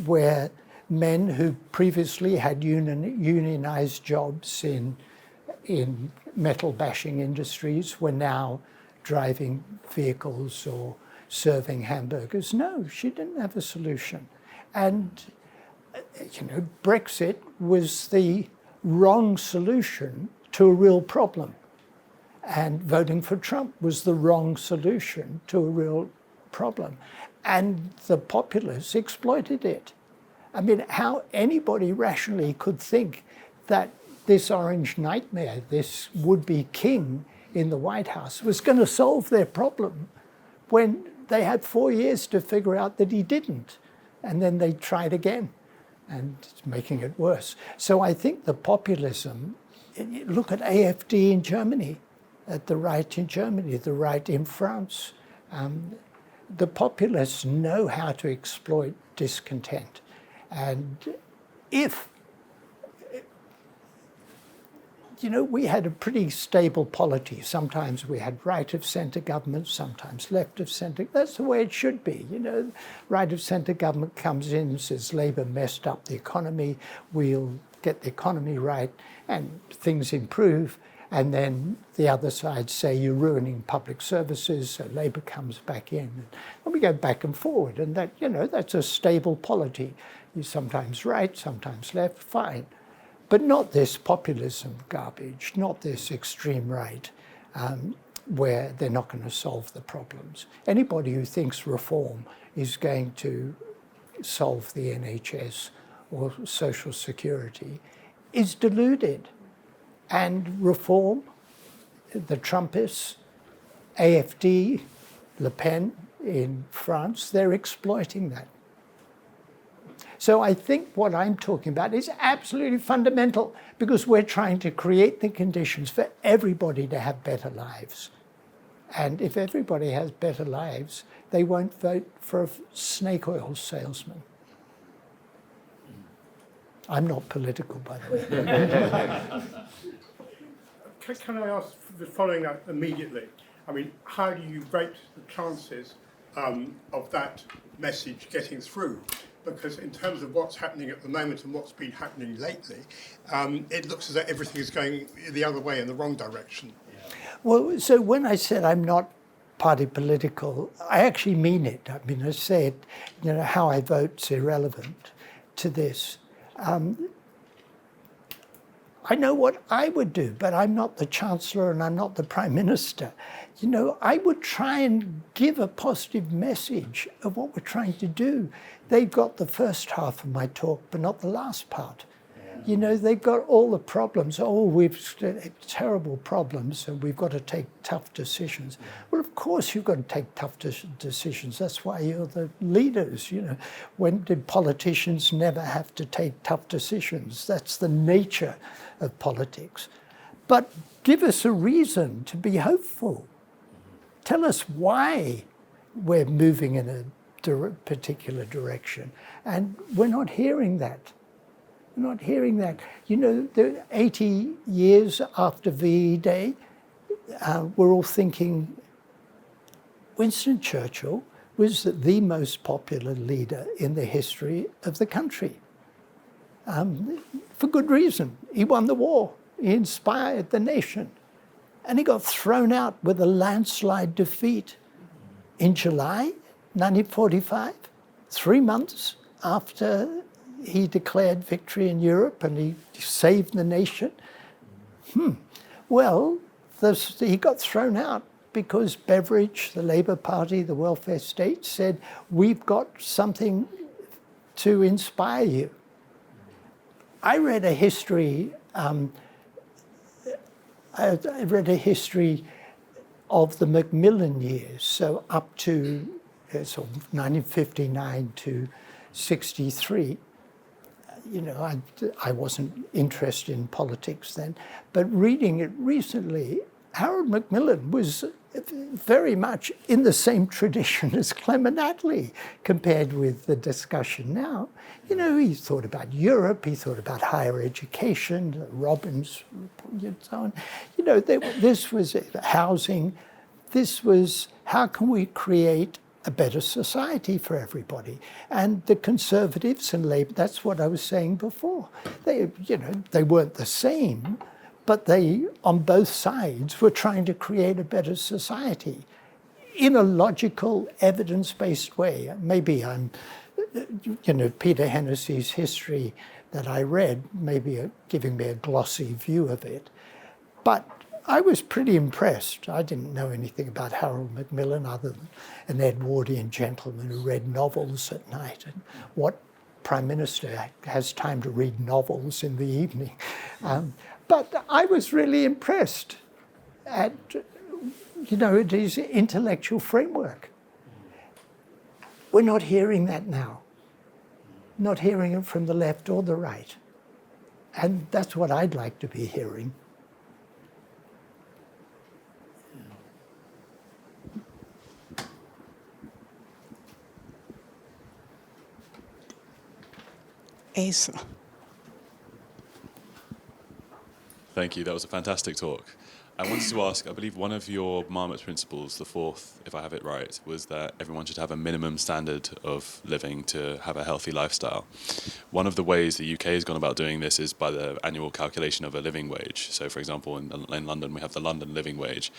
where men who previously had unionized jobs in metal bashing industries were now driving vehicles or serving hamburgers? No, she didn't have a solution. And, Brexit was the wrong solution to a real problem. And voting for Trump was the wrong solution to a real problem. And the populists exploited it. I mean, how anybody rationally could think that this orange nightmare, this would-be king in the White House, was going to solve their problem when they had 4 years to figure out that he didn't. And then they tried again, and it's making it worse. So I think the populism, look at AfD in Germany, at the right in Germany, the right in France. The populists know how to exploit discontent. And if, we had a pretty stable polity. Sometimes we had right of centre government, sometimes left of centre. That's the way it should be. Right of centre government comes in and says, Labour messed up the economy, we'll get the economy right, and things improve. And then the other side say, you're ruining public services, so Labour comes back in. And we go back and forward, and that, that's a stable polity. You're sometimes right, sometimes left, fine. But not this populism garbage, not this extreme right, where they're not going to solve the problems. Anybody who thinks reform is going to solve the NHS or social security is deluded. And reform, the Trumpists, AfD, Le Pen in France, they're exploiting that. So I think what I'm talking about is absolutely fundamental, because we're trying to create the conditions for everybody to have better lives. And if everybody has better lives, they won't vote for a snake oil salesman. I'm not political, by the way. Can I ask, following that immediately, I mean, how do you rate the chances of that message getting through? Because in terms of what's happening at the moment and what's been happening lately, it looks as though everything is going the other way, in the wrong direction. Well, so when I said I'm not party political, I actually mean it. I mean, I said, you know, how I vote's irrelevant to this. I know what I would do, but I'm not the Chancellor and I'm not the Prime Minister. You know, I would try and give a positive message of what we're trying to do. They've got the first half of my talk, but not the last part. You know, they've got all the problems. Oh, we've terrible problems and we've got to take tough decisions. Well, of course you've got to take tough decisions. That's why you're the leaders, you know. When did politicians never have to take tough decisions? That's the nature of politics. But give us a reason to be hopeful. Tell us why we're moving in a particular direction. And we're not hearing that. We're not hearing that. You know, 80 years after VE Day, we're all thinking Winston Churchill was the most popular leader in the history of the country. For good reason. He won the war. He inspired the nation. And he got thrown out with a landslide defeat in July 1945, 3 months after he declared victory in Europe and he saved the nation. Well, he got thrown out because Beveridge, the Labour Party, the welfare state, said, we've got something to inspire you. I read a history of the Macmillan years, so up to sort of 1959 to 63. You know, I wasn't interested in politics then, but reading it recently, Harold Macmillan was very much in the same tradition as Clement Attlee compared with the discussion now. You know, he thought about Europe, he thought about higher education, Robbins and so on. You know, this was housing, this was how can we create a better society for everybody. And the Conservatives and Labour, that's what I was saying before. They, you know, they weren't the same, but they, on both sides, were trying to create a better society in a logical, evidence-based way. Maybe I'm, you know, Peter Hennessy's history that I read, maybe giving me a glossy view of it. But I was pretty impressed. I didn't know anything about Harold Macmillan other than an Edwardian gentleman who read novels at night. And what Prime Minister has time to read novels in the evening? But I was really impressed at, you know, his intellectual framework. We're not hearing that now. Not hearing it from the left or the right. And that's what I'd like to be hearing. Asa. Thank you. That was a fantastic talk. I wanted to ask, I believe one of your Marmot principles, the fourth, if I have it right, was that everyone should have a minimum standard of living to have a healthy lifestyle. One of the ways the UK has gone about doing this is by the annual calculation of a living wage. So, for example, in London, we have the London living wage.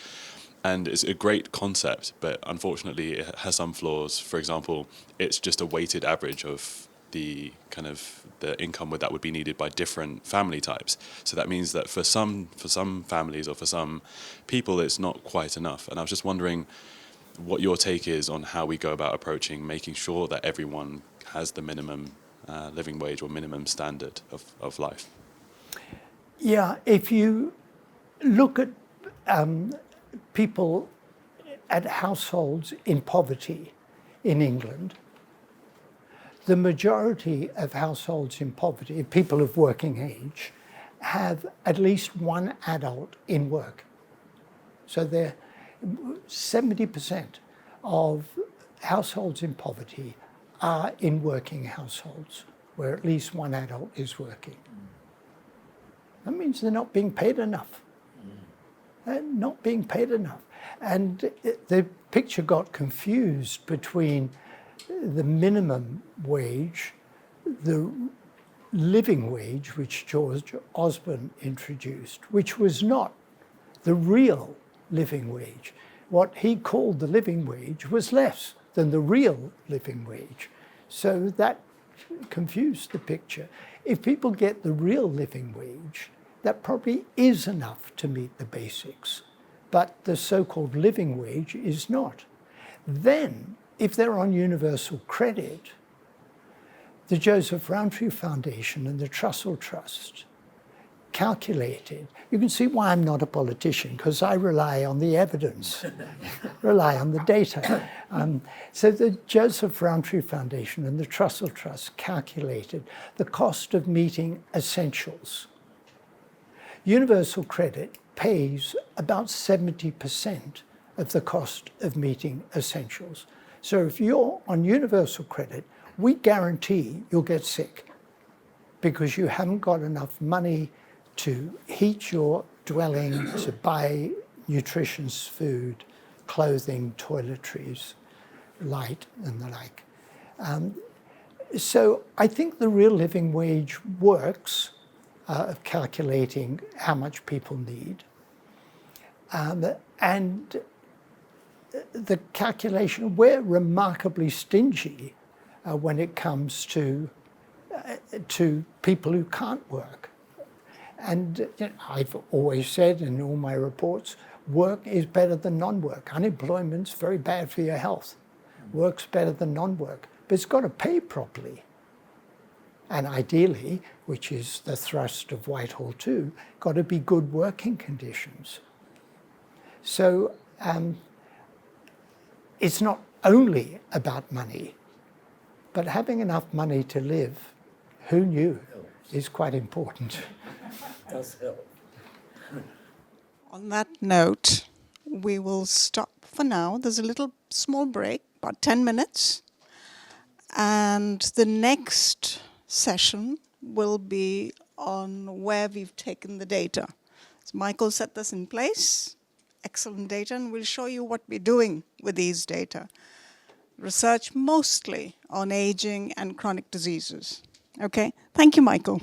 And it's a great concept, but unfortunately it has some flaws. For example, it's just a weighted average of the kind of the income that would be needed by different family types. So that means that for some families or for some people, it's not quite enough. And I was just wondering what your take is on how we go about approaching making sure that everyone has the minimum living wage or minimum standard of life. Yeah, if you look at people at households in poverty in England, the majority of households in poverty, people of working age, have at least one adult in work. So they're 70% of households in poverty are in working households where at least one adult is working. That means they're not being paid enough. They're not being paid enough. And the picture got confused between the minimum wage, the living wage, which George Osborne introduced, which was not the real living wage. What he called the living wage was less than the real living wage. So that confused the picture. If people get the real living wage, that probably is enough to meet the basics, but the so-called living wage is not. Then, if they're on universal credit, the Joseph Rowntree Foundation and the Trussell Trust calculated. You can see why I'm not a politician, because I rely on the evidence, rely on the data. So the Joseph Rowntree Foundation and the Trussell Trust calculated the cost of meeting essentials. Universal credit pays about 70% of the cost of meeting essentials. So if you're on universal credit, we guarantee you'll get sick because you haven't got enough money to heat your dwelling, to buy nutritious food, clothing, toiletries, light, and the like. So I think the real living wage works of calculating how much people need. And the calculation, we're remarkably stingy when it comes to people who can't work. And you know, I've always said in all my reports, work is better than non-work. Unemployment's very bad for your health. Work's better than non-work, but it's got to pay properly. And ideally, which is the thrust of Whitehall 2, got to be good working conditions. So it's not only about money, but having enough money to live, who knew, is quite important. Does help. On that note, we will stop for now. There's a little small break, about 10 minutes. And the next session will be on where we've taken the data. So Michael set this in place, excellent data, and we'll show you what we're doing with these data. Research mostly on aging and chronic diseases. Okay, thank you, Michael.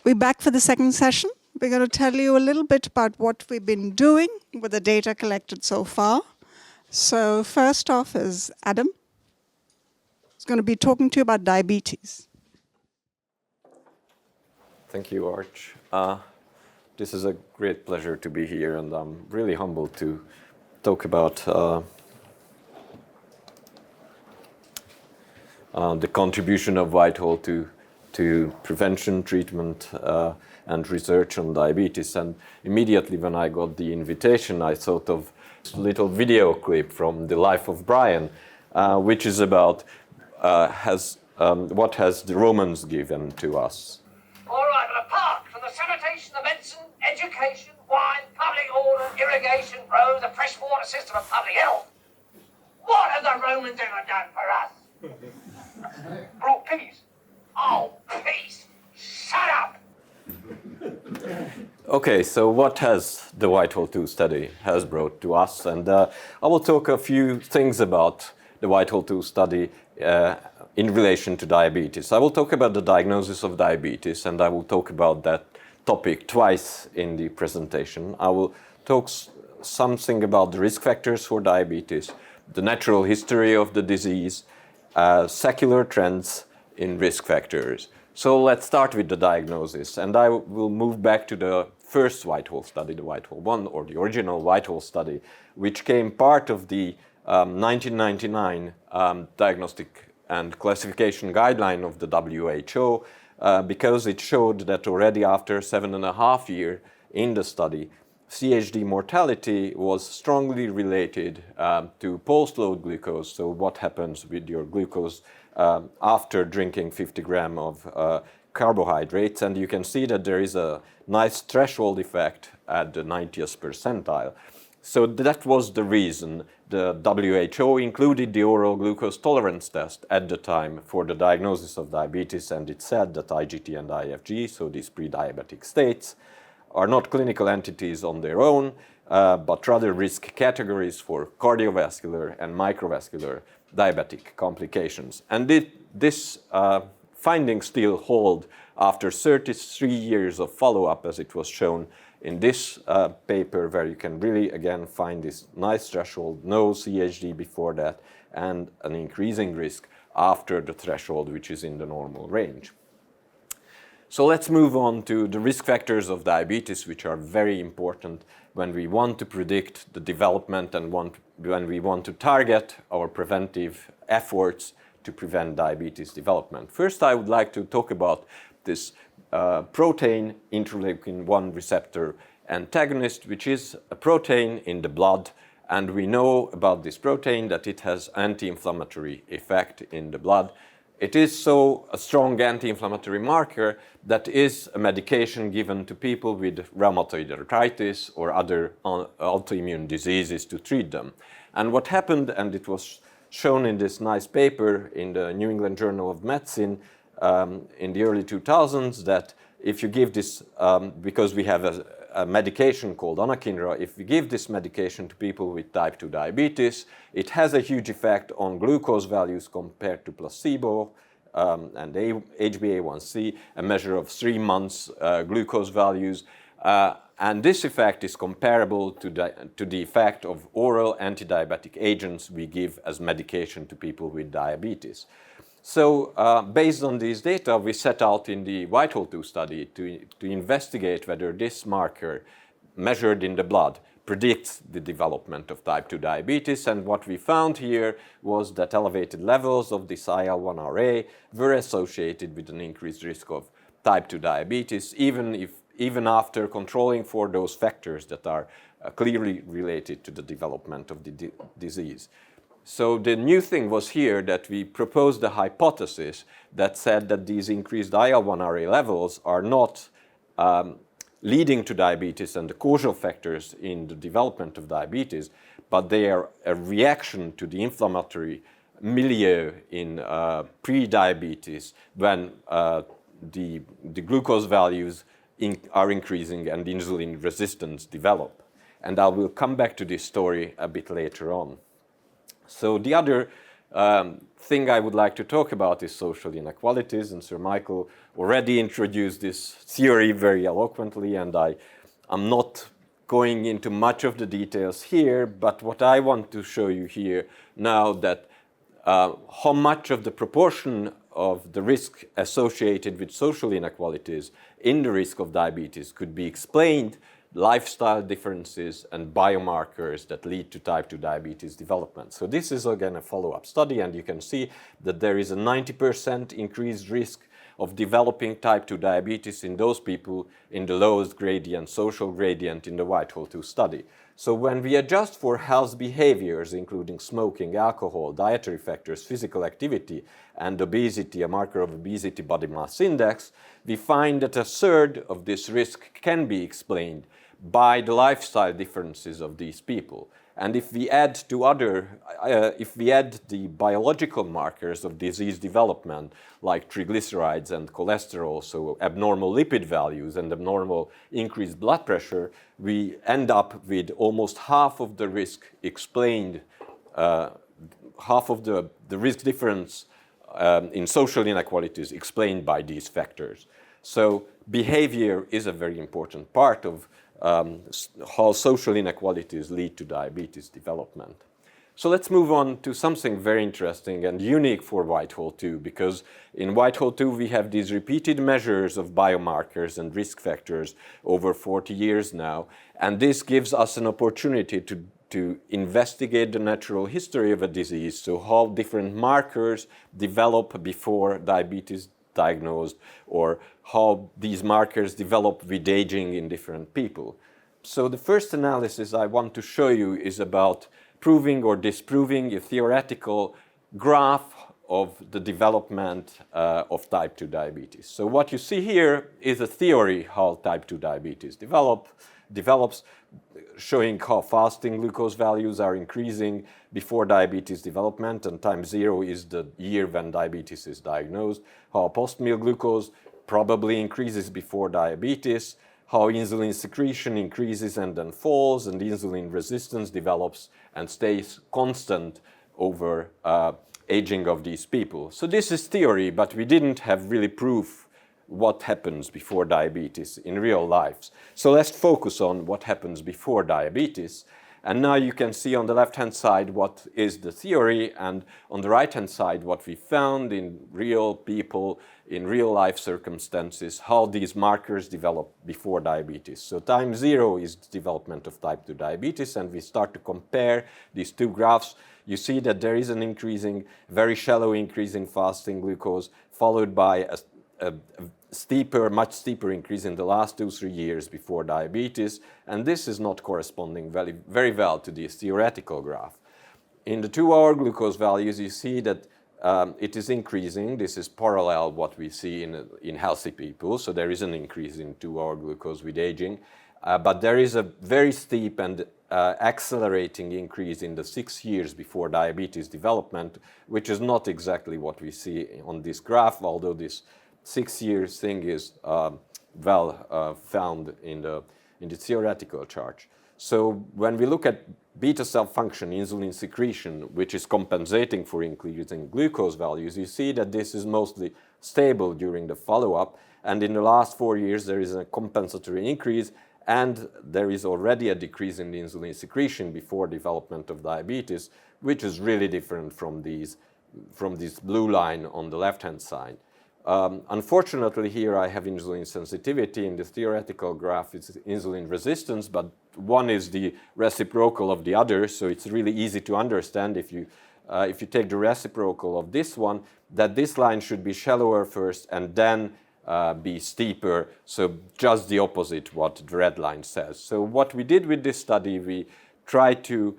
We're back for the second session. We're going to tell you a little bit about what we've been doing with the data collected so far. So first off is Adam. He's going to be talking to you about diabetes. Thank you, Arch. This is a great pleasure to be here, and I'm really humbled to talk about the contribution of Whitehall to prevention, treatment, and research on diabetes. And immediately when I got the invitation, I thought of this little video clip from the life of Brian, which is about what has the Romans given to us. All right, but apart from the sanitation, the medicine, education, wine, public order, irrigation, roads, a freshwater system and public health, what have the Romans ever done for us? Brought peace. Oh, peace. Shut up. Okay, so what has the Whitehall 2 study has brought to us? And I will talk a few things about the Whitehall 2 study in relation to diabetes. I will talk about the diagnosis of diabetes, and I will talk about that topic twice in the presentation. I will talk something about the risk factors for diabetes, the natural history of the disease, secular trends in risk factors. So let's start with the diagnosis, and I will move back to the first Whitehall study, the Whitehall 1, or the original Whitehall study, which came part of the 1999 diagnostic and classification guideline of the WHO, because it showed that already after 7.5 years in the study, CHD mortality was strongly related to post-load glucose, so what happens with your glucose after drinking 50 grams of carbohydrates. And you can see that there is a nice threshold effect at the 90th percentile. So that was the reason the WHO included the oral glucose tolerance test at the time for the diagnosis of diabetes, and it said that IGT and IFG, so these pre-diabetic states, are not clinical entities on their own, but rather risk categories for cardiovascular and microvascular diabetic complications. And this findings still hold after 33 years of follow-up, as it was shown in this paper, where you can really, again, find this nice threshold, no CHD before that, and an increasing risk after the threshold, which is in the normal range. So let's move on to the risk factors of diabetes, which are very important when we want to predict the development and when we want to target our preventive efforts to prevent diabetes development. First, I would like to talk about this protein interleukin-1 receptor antagonist, which is a protein in the blood, and we know about this protein that it has anti-inflammatory effect in the blood. It is so a strong anti-inflammatory marker that is a medication given to people with rheumatoid arthritis or other autoimmune diseases to treat them. And what happened, and it was shown in this nice paper in the New England Journal of Medicine in the early 2000s, that if you give this, because we have a medication called anakinra, if we give this medication to people with type 2 diabetes, it has a huge effect on glucose values compared to placebo, and HbA1c, a measure of 3 months glucose values. And this effect is comparable to the effect of oral anti-diabetic agents we give as medication to people with diabetes. So based on these data, we set out in the VITAL-2 study to investigate whether this marker measured in the blood predicts the development of type 2 diabetes. And what we found here was that elevated levels of this IL-1RA were associated with an increased risk of type 2 diabetes, even after controlling for those factors that are clearly related to the development of the disease. So the new thing was here that we proposed a hypothesis that said that these increased IL-1RA levels are not leading to diabetes and the causal factors in the development of diabetes, but they are a reaction to the inflammatory milieu in pre-diabetes when the glucose values are increasing and insulin resistance develop. And I will come back to this story a bit later on. So the other thing I would like to talk about is social inequalities, and Sir Michael already introduced this theory very eloquently, and I'm not going into much of the details here, but what I want to show you here now that how much of the proportion of the risk associated with social inequalities in the risk of diabetes could be explained lifestyle differences and biomarkers that lead to type 2 diabetes development. So this is again a follow-up study, and you can see that there is a 90% increased risk of developing type 2 diabetes in those people in the lowest gradient, social gradient in the VITAL-2 study. So when we adjust for health behaviors, including smoking, alcohol, dietary factors, physical activity, and obesity, a marker of obesity body mass index, we find that a third of this risk can be explained by the lifestyle differences of these people. And if we add the biological markers of disease development, like triglycerides and cholesterol, so abnormal lipid values and abnormal increased blood pressure, we end up with almost half of the risk explained, half of the risk difference in social inequalities explained by these factors. So behavior is a very important part of how social inequalities lead to diabetes development. So let's move on to something very interesting and unique for VITAL-2, because in VITAL-2 we have these repeated measures of biomarkers and risk factors over 40 years now, and this gives us an opportunity to investigate the natural history of a disease, so how different markers develop before diabetes diagnosed, or how these markers develop with aging in different people. So the first analysis I want to show you is about proving or disproving a theoretical graph of the development of type 2 diabetes. So what you see here is a theory how type 2 diabetes develops, showing how fasting glucose values are increasing before diabetes development, and time 0 is the year when diabetes is diagnosed, how post-meal glucose probably increases before diabetes, how insulin secretion increases and then falls, and insulin resistance develops and stays constant over aging of these people. So this is theory, but we didn't have really proof what happens before diabetes in real lives. So let's focus on what happens before diabetes. And now you can see on the left-hand side what is the theory, and on the right-hand side what we found in real people, in real life circumstances, how these markers develop before diabetes. So time 0 is the development of type 2 diabetes, and we start to compare these two graphs. You see that there is an increasing, very shallow increase in fasting glucose, followed by a much steeper increase in the last 2-3 years before diabetes, and this is not corresponding very well to this theoretical graph. In the 2-hour glucose values, you see that it is increasing. This is parallel what we see in healthy people, so there is an increase in 2-hour glucose with aging, but there is a very steep and accelerating increase in the 6 years before diabetes development, which is not exactly what we see on this graph, although this 6 years thing is found in the theoretical chart. So when we look at beta cell function, insulin secretion, which is compensating for increasing glucose values, you see that this is mostly stable during the follow-up, and in the last 4 years there is a compensatory increase, and there is already a decrease in the insulin secretion before development of diabetes, which is really different from this blue line on the left-hand side. Unfortunately, here I have insulin sensitivity. In the theoretical graph, it's insulin resistance, but one is the reciprocal of the other, so it's really easy to understand if you take the reciprocal of this one, that this line should be shallower first and then be steeper, so just the opposite what the red line says. So what we did with this study, we tried to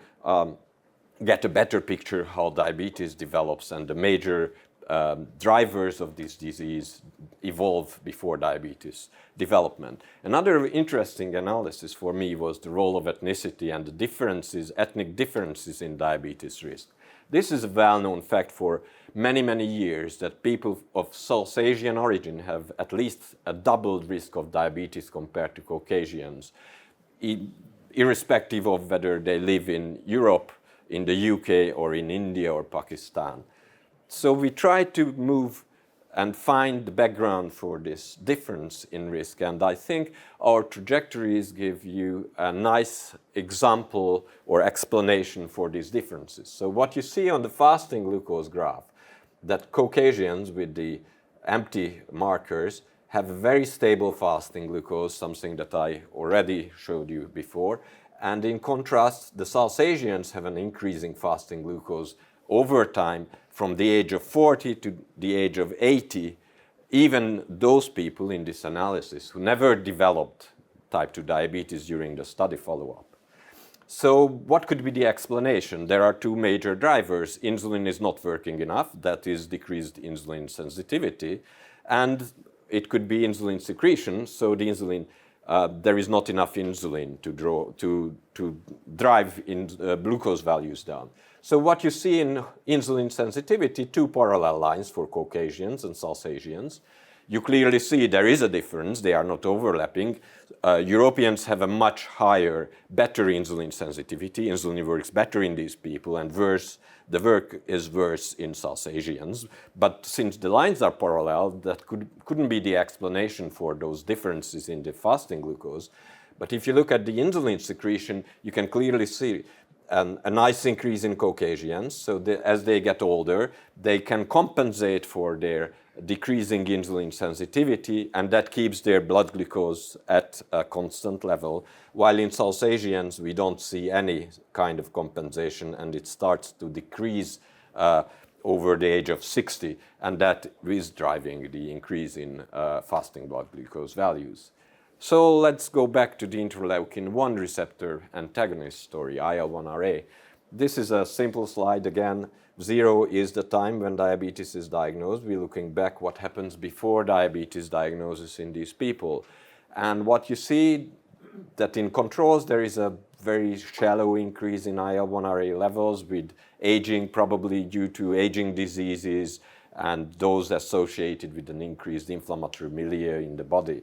get a better picture how diabetes develops and the major drivers of this disease evolve before diabetes development. Another interesting analysis for me was the role of ethnicity and the differences, ethnic differences in diabetes risk. This is a well-known fact for many, many years that people of South Asian origin have at least a doubled risk of diabetes compared to Caucasians, irrespective of whether they live in Europe, in the UK, or in India or Pakistan. So we tried to move and find the background for this difference in risk, and I think our trajectories give you a nice example or explanation for these differences. So what you see on the fasting glucose graph, that Caucasians with the empty markers have a very stable fasting glucose, something that I already showed you before, and in contrast, the South Asians have an increasing fasting glucose over time from the age of 40 to the age of 80, even those people in this analysis who never developed type 2 diabetes during the study follow-up. So what could be the explanation? There are two major drivers. Insulin is not working enough, that is decreased insulin sensitivity, and it could be insulin secretion, so the insulin there is not enough insulin to drive glucose values down. So what you see in insulin sensitivity, two parallel lines for Caucasians and South Asians. You clearly see there is a difference, they are not overlapping. Europeans have a much higher, better insulin sensitivity. Insulin works better in these people, and the work is worse in South Asians. But since the lines are parallel, that couldn't be the explanation for those differences in the fasting glucose. But if you look at the insulin secretion, you can clearly see a nice increase in Caucasians. So as they get older, they can compensate for their decreasing insulin sensitivity, and that keeps their blood glucose at a constant level, while in South Asians we don't see any kind of compensation, and it starts to decrease over the age of 60, and that is driving the increase in fasting blood glucose values. So let's go back to the interleukin-1 receptor antagonist story, IL-1RA. This is a simple slide again. 0 is the time when diabetes is diagnosed. We're looking back what happens before diabetes diagnosis in these people. And what you see that in controls there is a very shallow increase in IL-1RA levels with aging, probably due to aging diseases and those associated with an increased inflammatory milieu in the body.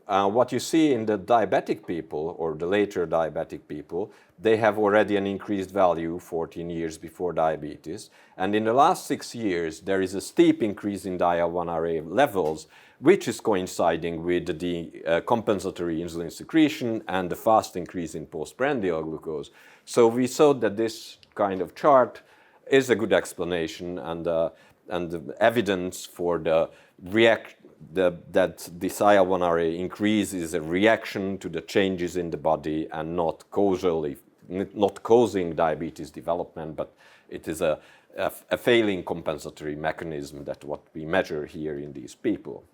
What you see in the diabetic people or the later diabetic people, they have already an increased value 14 years before diabetes. And in the last 6 years, there is a steep increase in the IL-1RA levels, which is coinciding with the compensatory insulin secretion and the fast increase in postprandial glucose. So we saw that this kind of chart is a good explanation and the evidence for the that this IL-1RA increase is a reaction to the changes in the body and not causing diabetes development, but it is a failing compensatory mechanism that what we measure here in these people.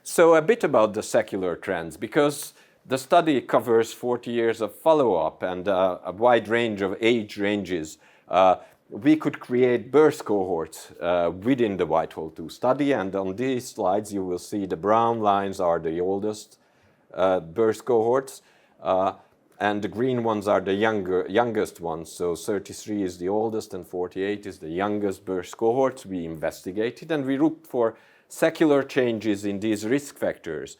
So a bit about the secular trends, because the study covers 40 years of follow-up and a wide range of age ranges. We could create birth cohorts within the Whitehall-2 study, and on these slides you will see the brown lines are the oldest birth cohorts, and the green ones are the youngest ones. So 33 is the oldest and 48 is the youngest birth cohorts we investigated, and we looked for secular changes in these risk factors.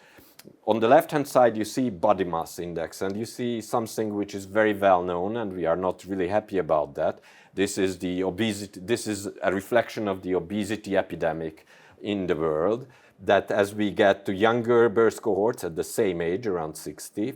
On the left-hand side, you see body mass index, and you see something which is very well known, and we are not really happy about that. This is the obesity. This is a reflection of the obesity epidemic in the world, that as we get to younger birth cohorts at the same age, around 60,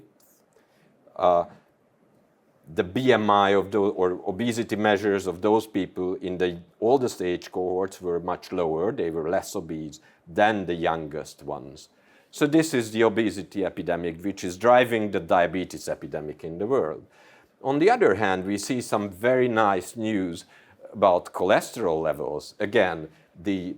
the BMI of those, or obesity measures of those people in the oldest age cohorts were much lower. They were less obese than the youngest ones. So this is the obesity epidemic, which is driving the diabetes epidemic in the world. On the other hand, we see some very nice news about cholesterol levels. Again, the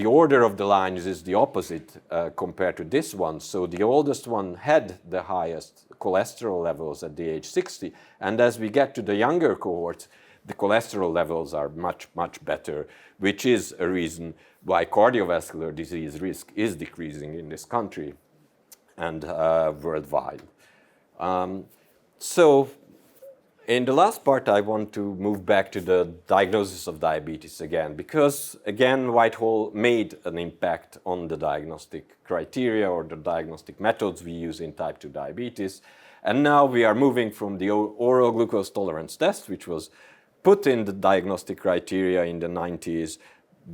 order of the lines is the opposite compared to this one. So the oldest one had the highest cholesterol levels at the age 60. And as we get to the younger cohorts, the cholesterol levels are much, much better, which is a reason why cardiovascular disease risk is decreasing in this country and worldwide. So in the last part, I want to move back to the diagnosis of diabetes again, because again, Whitehall made an impact on the diagnostic criteria or the diagnostic methods we use in type 2 diabetes. And now we are moving from the oral glucose tolerance test, which was put in the diagnostic criteria in the 90s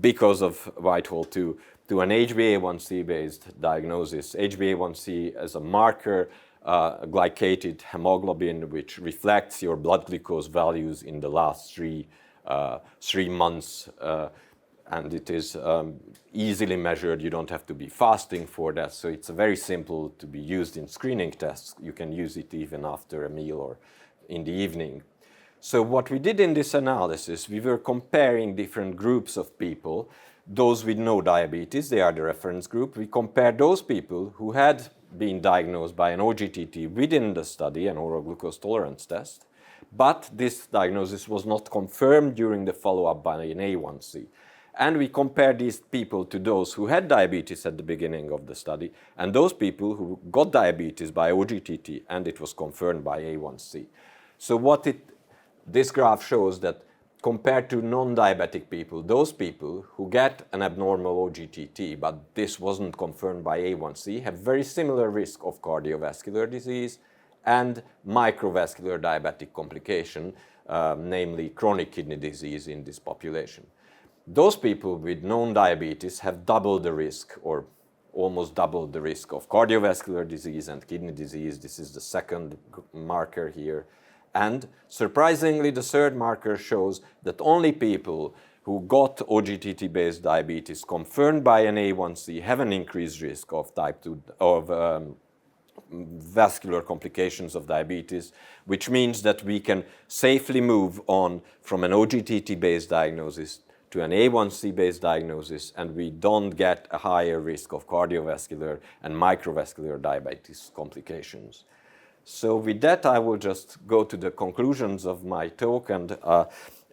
because of Whitehall 2, to an HbA1c based diagnosis. HbA1c as a marker, glycated hemoglobin, which reflects your blood glucose values in the last three months, and it is easily measured. You don't have to be fasting for that, so it's very simple to be used in screening tests. You can use it even after a meal or in the evening. So what we did in this analysis, we were comparing different groups of people. Those with no diabetes, they are the reference group. We compared those people who had been diagnosed by an OGTT within the study, an oral glucose tolerance test, but this diagnosis was not confirmed during the follow-up by an A1C. And we compared these people to those who had diabetes at the beginning of the study and those people who got diabetes by OGTT, and it was confirmed by A1C. So this graph shows that compared to non-diabetic people, those people who get an abnormal OGTT, but this wasn't confirmed by A1C, have very similar risk of cardiovascular disease and microvascular diabetic complication, namely chronic kidney disease in this population. Those people with known diabetes have double the risk, or almost double the risk, of cardiovascular disease and kidney disease. This is the second marker here. And surprisingly, the third marker shows that only people who got OGTT-based diabetes confirmed by an A1C have an increased risk of type 2 vascular complications of diabetes, which means that we can safely move on from an OGTT-based diagnosis to an A1C-based diagnosis, and we don't get a higher risk of cardiovascular and microvascular diabetes complications. So with that, I will just go to the conclusions of my talk and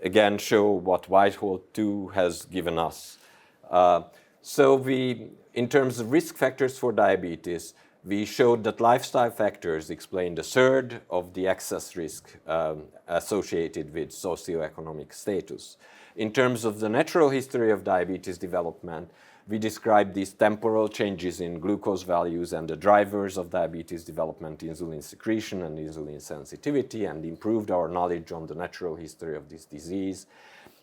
again show what Whitehall-2 has given us. In terms of risk factors for diabetes, we showed that lifestyle factors explained a third of the excess risk associated with socioeconomic status. In terms of the natural history of diabetes development, we described these temporal changes in glucose values and the drivers of diabetes development, insulin secretion and insulin sensitivity, and improved our knowledge on the natural history of this disease.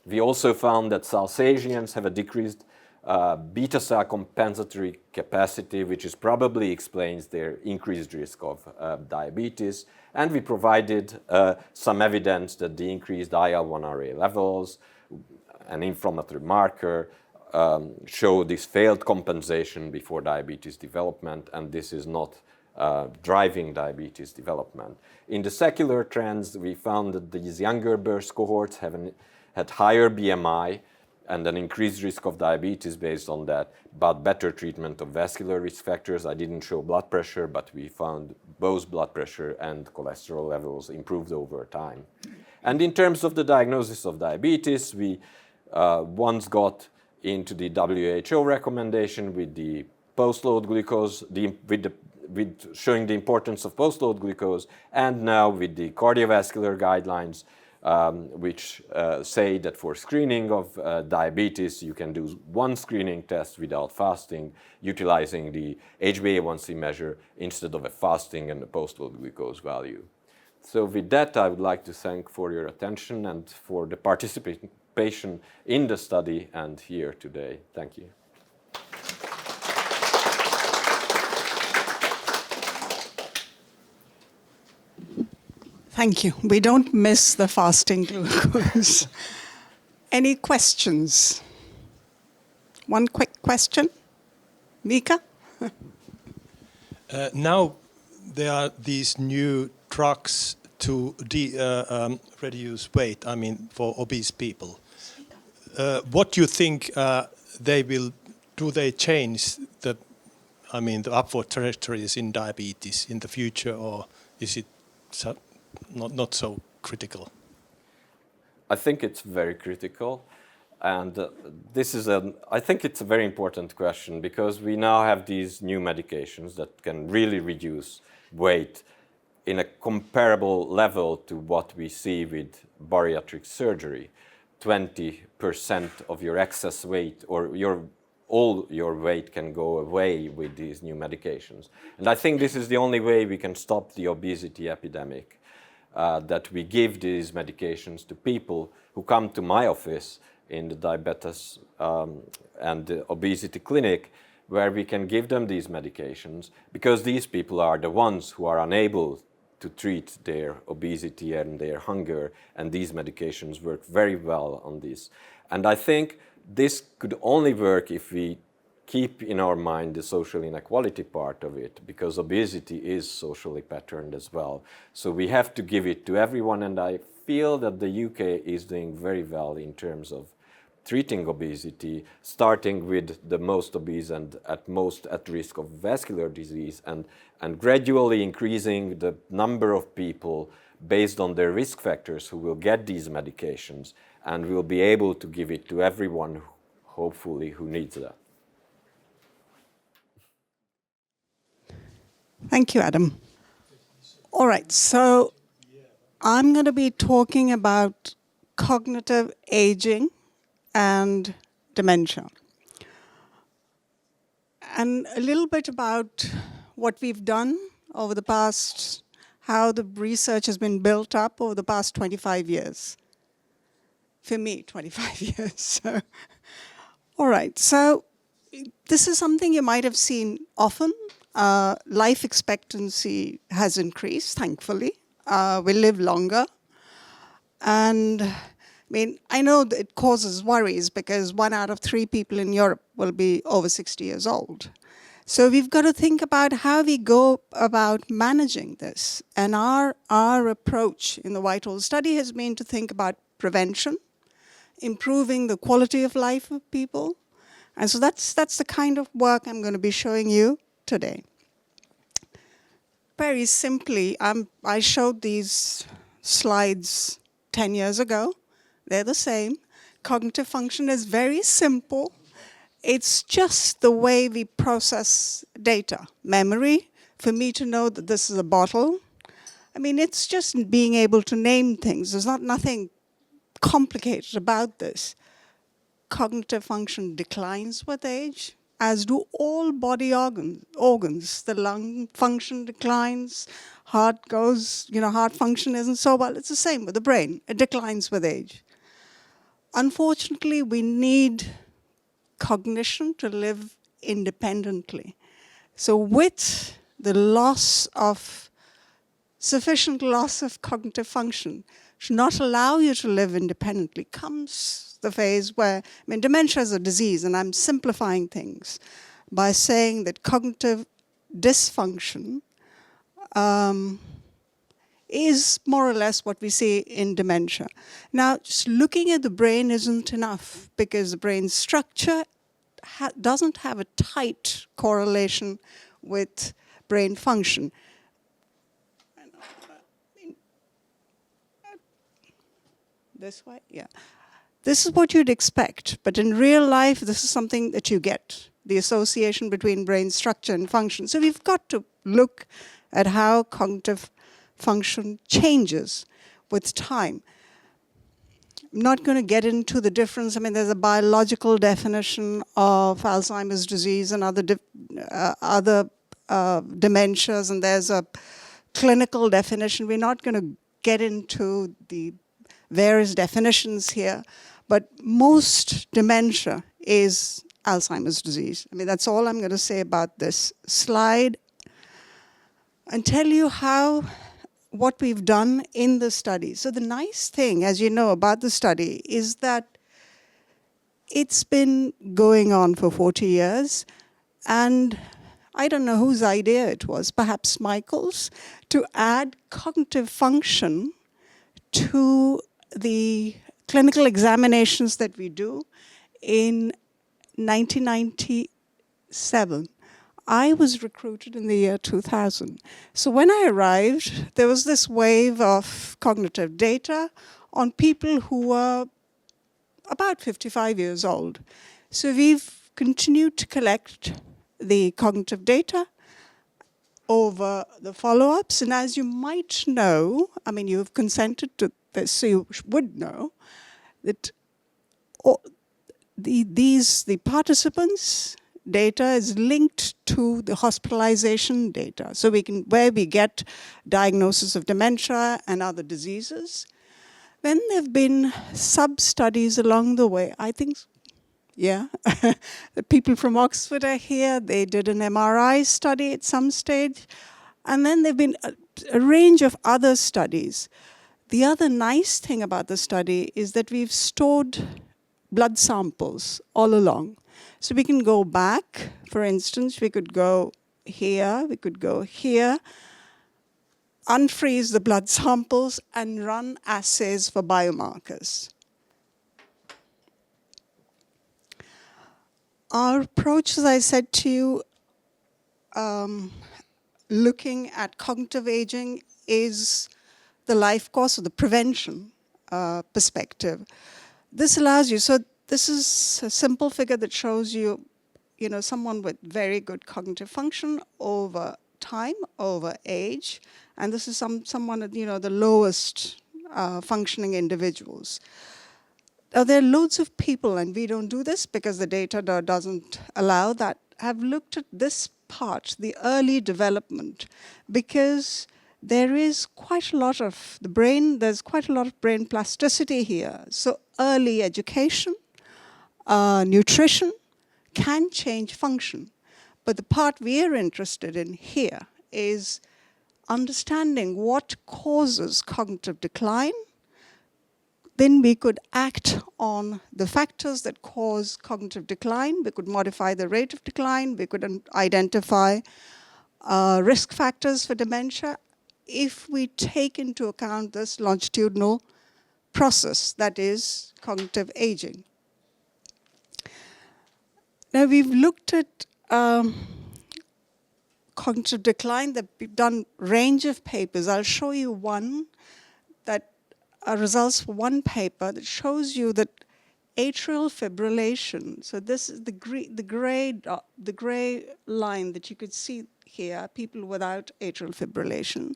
We also found that Alsatians have a decreased beta cell compensatory capacity, which is probably explains their increased risk of diabetes. And we provided some evidence that the increased IL-1RA levels, an inflammatory marker, show this failed compensation before diabetes development, and this is not driving diabetes development. In the secular trends, we found that these younger birth cohorts had higher BMI and an increased risk of diabetes based on that, but better treatment of vascular risk factors. I didn't show blood pressure, but we found both blood pressure and cholesterol levels improved over time. And in terms of the diagnosis of diabetes, we once got into the WHO recommendation with the post-load glucose, with showing the importance of post-load glucose, and now with the cardiovascular guidelines, which say that for screening of diabetes, you can do one screening test without fasting, utilizing the HbA1c measure instead of a fasting and a post-load glucose value. So with that, I would like to thank for your attention and for the participation in the study and here today. Thank you. Thank you. We don't miss the fasting glucose. Any questions? One quick question. Mika? Now there are these new drugs to reduce weight, I mean, for obese people. What do you think do they change the upward trajectories in diabetes in the future, or is it not so critical? I think it's very critical, and I think it's a very important question, because we now have these new medications that can really reduce weight in a comparable level to what we see with bariatric surgery. 20% of your excess weight or all your weight can go away with these new medications. And I think this is the only way we can stop the obesity epidemic, that we give these medications to people who come to my office in the diabetes and the obesity clinic, where we can give them these medications, because these people are the ones who are unable to treat their obesity and their hunger, and these medications work very well on this. And I think this could only work if we keep in our mind the social inequality part of it, because obesity is socially patterned as well. So we have to give it to everyone, and I feel that the UK is doing very well in terms of treating obesity, starting with the most obese and most at risk of vascular disease, and gradually increasing the number of people based on their risk factors who will get these medications, and we'll be able to give it to everyone, hopefully, who needs that. Thank you, Adam. All right, so I'm going to be talking about cognitive aging and dementia. And a little bit about what we've done over the past, how the research has been built up over the past 25 years. For me, 25 years. So. All right, so this is something you might have seen often. Life expectancy has increased, thankfully. We live longer. And I know that it causes worries, because 1 out of 3 people in Europe will be over 60 years old. So we've got to think about how we go about managing this. And our approach in the Whitehall study has been to think about prevention, improving the quality of life of people. And so that's the kind of work I'm going to be showing you today. Very simply, I showed these slides 10 years ago. They're the same. Cognitive function is very simple. It's just the way we process data. Memory, for me to know that this is a bottle. I mean, it's just being able to name things. There's nothing complicated about this. Cognitive function declines with age, as do all body organs. The lung function declines, heart goes, heart function isn't so well. It's the same with the brain. It declines with age. Unfortunately, we need cognition to live independently. So with the sufficient loss of cognitive function should not allow you to live independently, comes the phase where, dementia is a disease, and I'm simplifying things by saying that cognitive dysfunction is more or less what we see in dementia. Now, just looking at the brain isn't enough, because the brain structure doesn't have a tight correlation with brain function. This way? Yeah. This is what you'd expect, but in real life, this is something that you get, the association between brain structure and function. So we've got to look at how cognitive function changes with time. I'm not going to get into the difference. There's a biological definition of Alzheimer's disease and other dementias, and there's a clinical definition. We're not going to get into the various definitions here, but most dementia is Alzheimer's disease. That's all I'm going to say about this slide, and tell you what we've done in the study. So the nice thing, as you know, about the study is that it's been going on for 40 years, and I don't know whose idea it was, perhaps Michael's, to add cognitive function to the clinical examinations that we do. In 1997, I was recruited in the year 2000. So when I arrived, there was this wave of cognitive data on people who were about 55 years old. So we've continued to collect the cognitive data over the follow-ups. And as you might know, you've consented to this, so you would know that the participants' data is linked to the hospitalization data. So where we get diagnosis of dementia and other diseases. Then there have been sub-studies along the way. I think, yeah, the people from Oxford are here. They did an MRI study at some stage. And then there have been a range of other studies. The other nice thing about the study is that we've stored blood samples all along. So we can go back, for instance, we could go here, we could go here, unfreeze the blood samples and run assays for biomarkers. Our approach, as I said to you, looking at cognitive aging is the life course or the prevention perspective. This allows you, so this is a simple figure that shows you, someone with very good cognitive function over time, over age, and this is someone at, the lowest functioning individuals. Now, there are loads of people, and we don't do this because the data doesn't allow that, have looked at this part, the early development, because there is quite a lot of the brain, there's quite a lot of brain plasticity here. So early education, nutrition can change function. But the part we're interested in here is understanding what causes cognitive decline. Then we could act on the factors that cause cognitive decline. We could modify the rate of decline. We could identify risk factors for dementia if we take into account this longitudinal process that is cognitive aging. Now we've looked at cognitive decline. That we've done range of papers. I'll show you one that results for one paper that shows you that atrial fibrillation. So this is the gray line that you could see here. People without atrial fibrillation.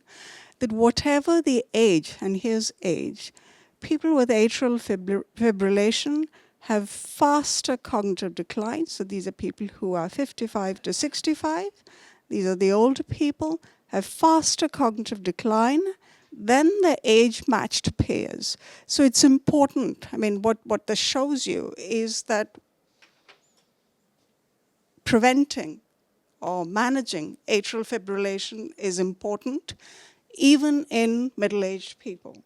That whatever the age, and here's age, people with atrial fibrillation have faster cognitive decline. So these are people who are 55 to 65. These are the older people, have faster cognitive decline than their age-matched peers. So it's important. I mean, what this shows you is that preventing or managing atrial fibrillation is important, even in middle-aged people.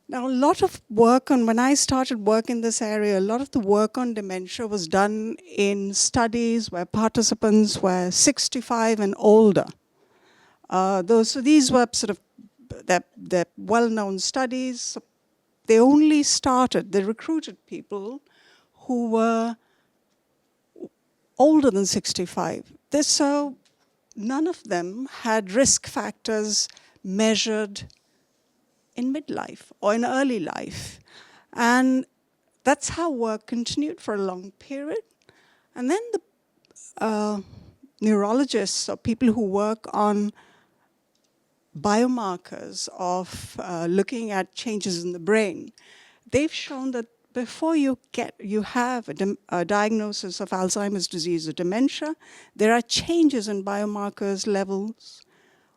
Now, a lot of work when I started work in this area, a lot of the work on dementia was done in studies where participants were 65 and older. So these were sort of the well-known studies. They recruited people who were older than 65. So none of them had risk factors measured in midlife or in early life. And that's how work continued for a long period. And then the neurologists or people who work on biomarkers of looking at changes in the brain, they've shown that before you have a diagnosis of Alzheimer's disease or dementia, there are changes in biomarkers levels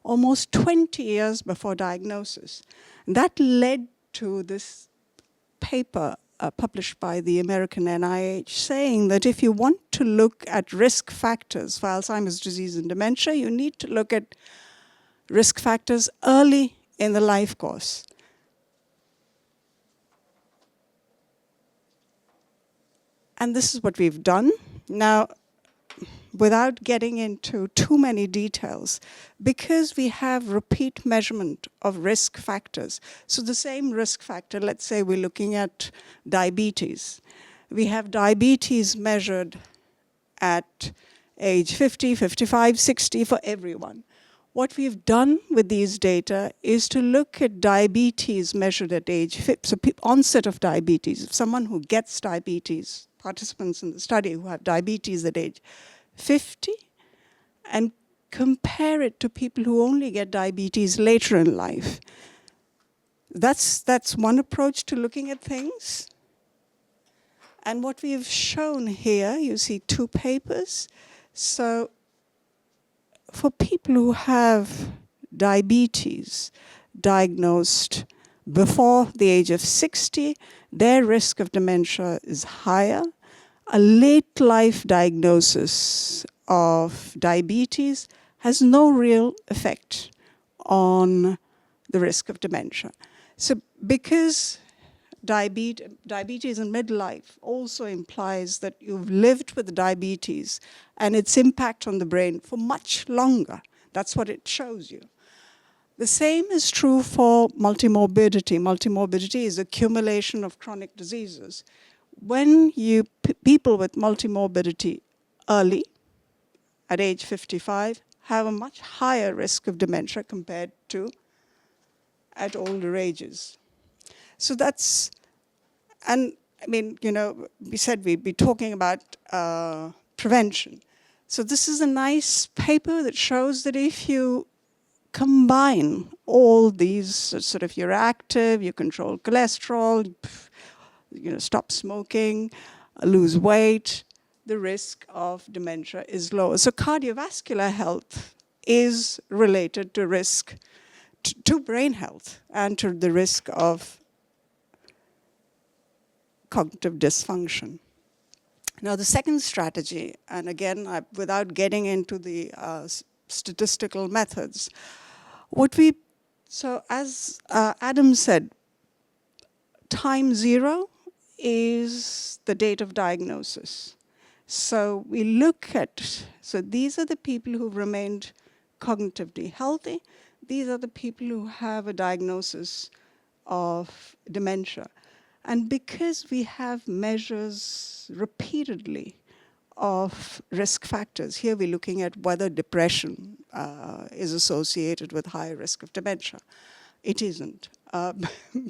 almost 20 years before diagnosis. And that led to this paper published by the American NIH saying that if you want to look at risk factors for Alzheimer's disease and dementia, you need to look at risk factors early in the life course. And this is what we've done. Now, without getting into too many details, because we have repeat measurement of risk factors. So the same risk factor, let's say we're looking at diabetes. We have diabetes measured at age 50, 55, 60 for everyone. What we've done with these data is to look at diabetes measured at age 50, so onset of diabetes. If someone who gets diabetes, participants in the study who have diabetes at age 50, and compare it to people who only get diabetes later in life. That's one approach to looking at things. And what we've shown here, you see two papers. So for people who have diabetes diagnosed before the age of 60, their risk of dementia is higher. A late life diagnosis of diabetes has no real effect on the risk of dementia. So because diabetes in midlife also implies that you've lived with diabetes and its impact on the brain for much longer. That's what it shows you. The same is true for multimorbidity. Multimorbidity is accumulation of chronic diseases. When people with multimorbidity early, at age 55, have a much higher risk of dementia compared to at older ages. So that's, and I mean, you know, we said we'd be talking about prevention. So this is a nice paper that shows that if you combine all these, sort of you're active, you control cholesterol, you know, stop smoking, lose weight, the risk of dementia is lower. So cardiovascular health is related to risk, to brain health and to the risk of cognitive dysfunction. Now the second strategy, and again, without getting into the statistical methods, so as Adam said, time zero is the date of diagnosis. So we look at, so these are the people who've remained cognitively healthy. These are the people who have a diagnosis of dementia. And because we have measures repeatedly of risk factors, here we're looking at whether depression is associated with higher risk of dementia. It isn't.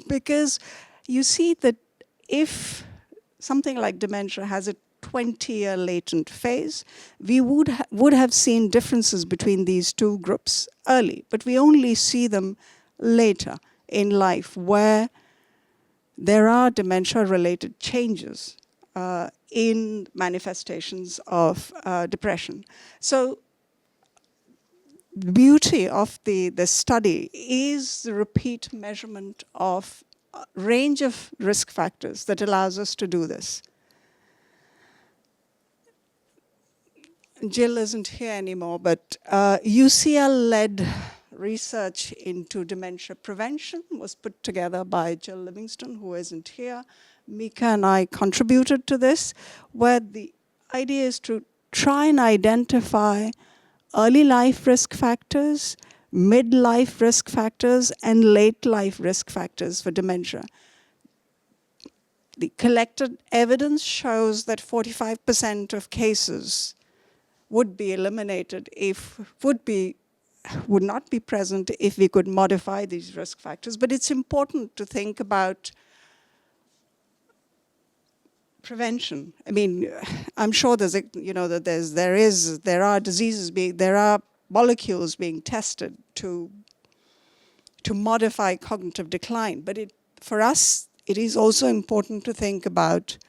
Because you see that if something like dementia has a 20-year latent phase, we would have seen differences between these two groups early, but we only see them later in life where there are dementia-related changes in manifestations of depression. So the beauty of the study is the repeat measurement of a range of risk factors that allows us to do this. Jill isn't here anymore, but UCL-led research into dementia prevention was put together by Jill Livingston, who isn't here. Mika and I contributed to this, where the idea is to try and identify early life risk factors, midlife risk factors, and late life risk factors for dementia. The collected evidence shows that 45% of cases would be eliminated would not be present if we could modify these risk factors. But it's important to think about prevention. I mean, I'm sure there's there are diseases there are molecules being tested to modify cognitive decline. But for us, it is also important to think about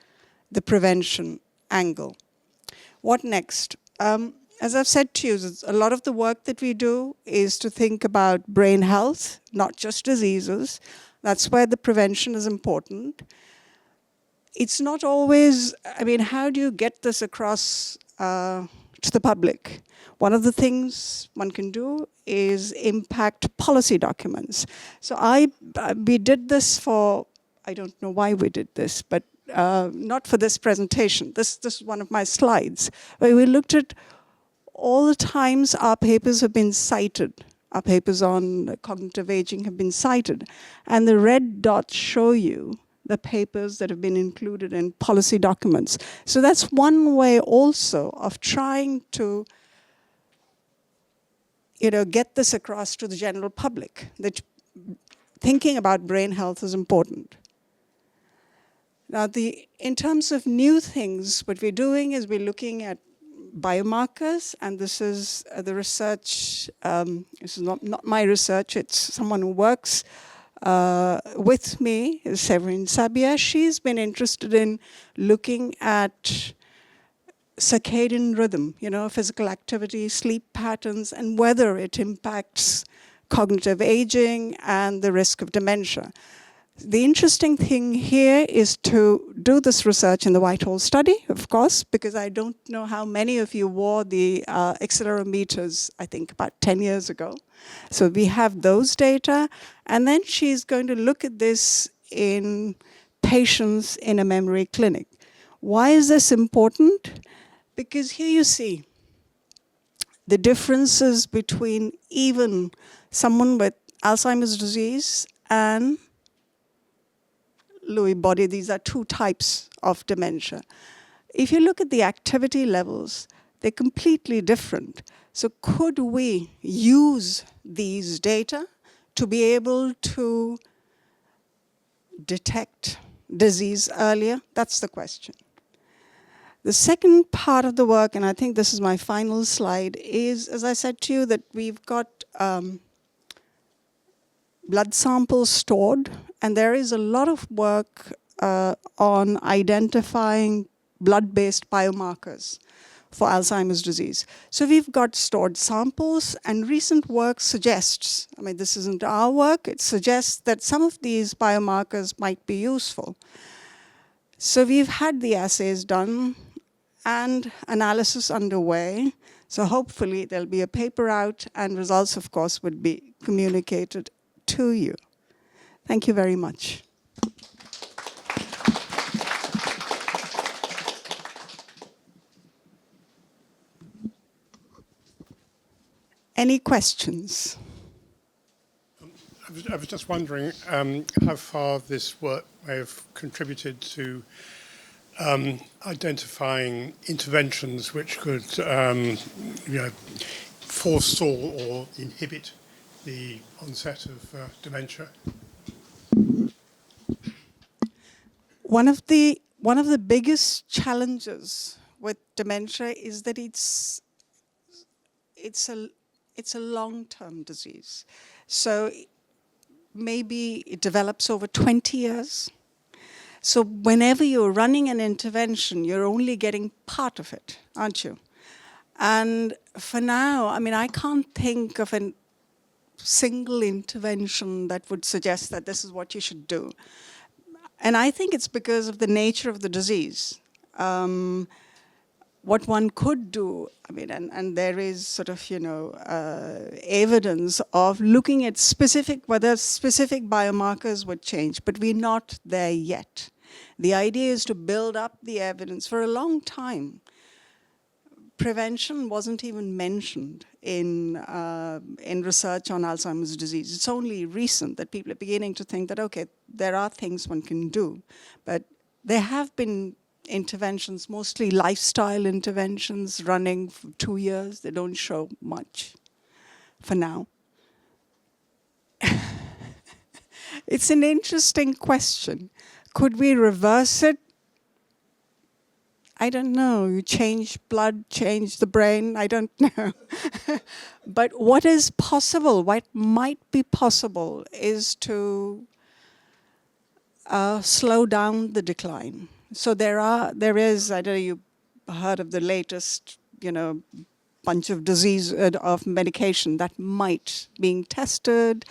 the prevention angle. What next? As I've said to you, a lot of the work that we do is to think about brain health, not just diseases. That's where the prevention is important. It's not always, I mean, how do you get this across to the public? One of the things one can do is impact policy documents. So we did this for, I don't know why we did this, but not for this presentation. This is one of my slides, where we looked at all the times our papers have been cited. Our papers on cognitive aging have been cited. And the red dots show you the papers that have been included in policy documents. So that's one way also of trying to get this across to the general public, that thinking about brain health is important. Now, in terms of new things, what we're doing is we're looking at biomarkers, and this is the research. This is not my research, it's someone who works with me, Severine Sabia. She's been interested in looking at circadian rhythm, physical activity, sleep patterns, and whether it impacts cognitive aging and the risk of dementia. The interesting thing here is to do this research in the Whitehall study, of course, because I don't know how many of you wore the accelerometers, I think about 10 years ago. So we have those data, and then she's going to look at this in patients in a memory clinic. Why is this important? Because here you see the differences between even someone with Alzheimer's disease and Lewy body. These are two types of dementia. If you look at the activity levels, they're completely different. So could we use these data to be able to detect disease earlier? That's the question. The second part of the work, and I think this is my final slide, is, as I said to you, that we've got blood samples stored, and there is a lot of work on identifying blood-based biomarkers for Alzheimer's disease. So we've got stored samples, and recent work suggests, I mean, this isn't our work, it suggests that some of these biomarkers might be useful. So we've had the assays done and analysis underway. So hopefully there'll be a paper out, and results, of course, would be communicated to you. Thank you very much. Any questions? I was I was just wondering how far this work may have contributed to identifying interventions which could, forestall or inhibit the onset of dementia. One of the biggest challenges with dementia is that it's a long-term disease. So maybe it develops over 20 years. So whenever you're running an intervention, you're only getting part of it, aren't you? And for now, I mean, I can't think of a single intervention that would suggest that this is what you should do. And I think it's because of the nature of the disease. What one could do, I mean, and there is sort of, evidence of looking at whether specific biomarkers would change, but we're not there yet. The idea is to build up the evidence. For a long time, prevention wasn't even mentioned in research on Alzheimer's disease. It's only recent that people are beginning to think that, okay, there are things one can do. But there have been interventions, mostly lifestyle interventions, running for 2 years. They don't show much for now. It's an interesting question. Could we reverse it? I don't know. You change blood, change the brain, I don't know. But what is possible, what might be possible, is to slow down the decline. So there is, I don't know, you heard of the latest, bunch of of medication that might being tested,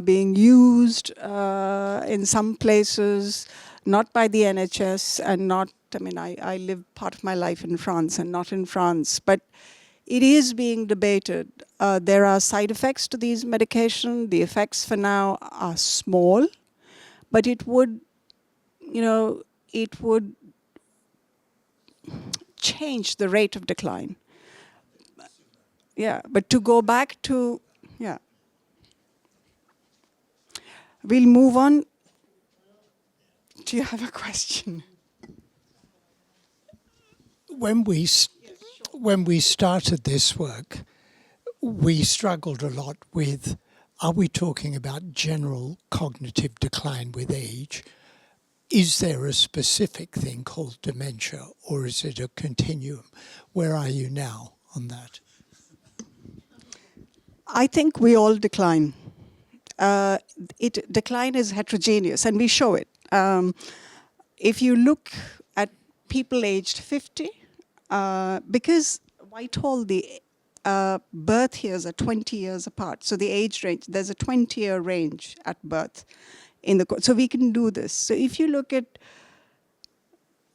being used in some places, not by the NHS and not, I live part of my life in France and not in France, but it is being debated. There are side effects to these medications. The effects for now are small, but it would, it would change the rate of decline. Yeah, but to go back to, yeah. We'll move on. Do you have a question? When we started this work, we struggled a lot with, are we talking about general cognitive decline with age? Is there a specific thing called dementia, or is it a continuum? Where are you now on that? I think we all decline. Decline is heterogeneous, and we show it. If you look at people aged 50, because Whitehall, the birth years are 20 years apart, so the age range, there's a 20-year range at birth. So we can do this. So if you look at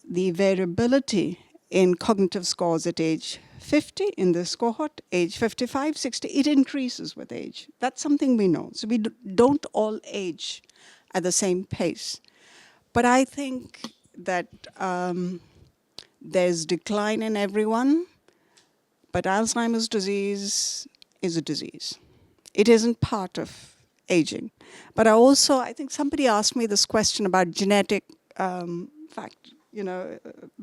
the variability in cognitive scores at age 50 in this cohort, age 55, 60, it increases with age. That's something we know. So we don't all age at the same pace. But I think that there's decline in everyone, but Alzheimer's disease is a disease. It isn't part of aging. But I think somebody asked me this question about genetic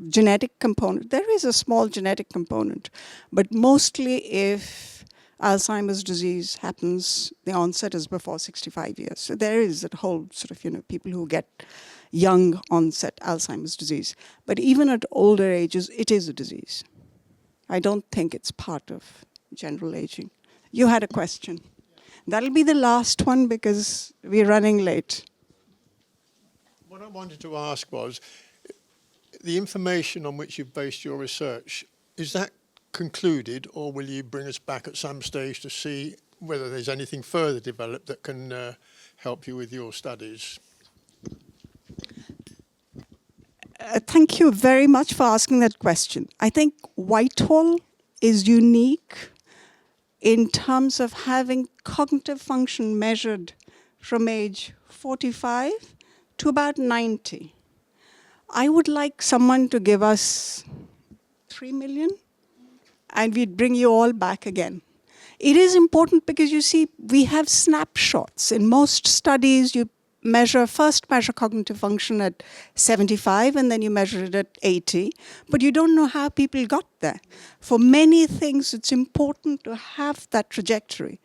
genetic component. There is a small genetic component, but mostly if Alzheimer's disease happens, the onset is before 65 years. So there is that whole sort of, people who get young onset Alzheimer's disease. But even at older ages, it is a disease. I don't think it's part of general aging. You had a question. That'll be the last one because we're running late. What I wanted to ask was, the information on which you've based your research, is that concluded, or will you bring us back at some stage to see whether there's anything further developed that can help you with your studies? Thank you very much for asking that question. I think Whitehall is unique in terms of having cognitive function measured from age 45 to about 90. I would like someone to give us 3 million, and we'd bring you all back again. It is important because you see, we have snapshots. In most studies, you first measure cognitive function at 75 and then you measure it at 80, but you don't know how people got there. For many things, it's important to have that trajectory.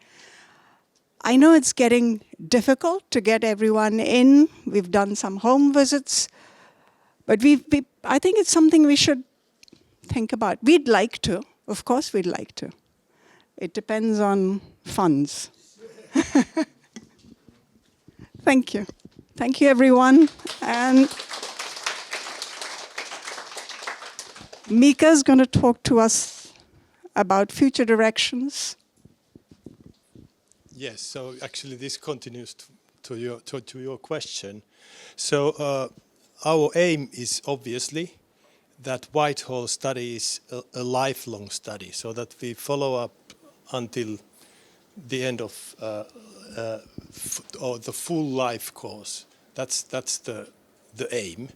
I know it's getting difficult to get everyone in. We've done some home visits, but I think it's something we should think about. We'd like to, of course we'd like to. It depends on funds. Thank you. Thank you, everyone. And Mika's going to talk to us about future directions. Yes, so actually this continues to your question. So our aim is obviously that Whitehall study is a lifelong study, so that we follow up until the end of or the full life course. That's the aim.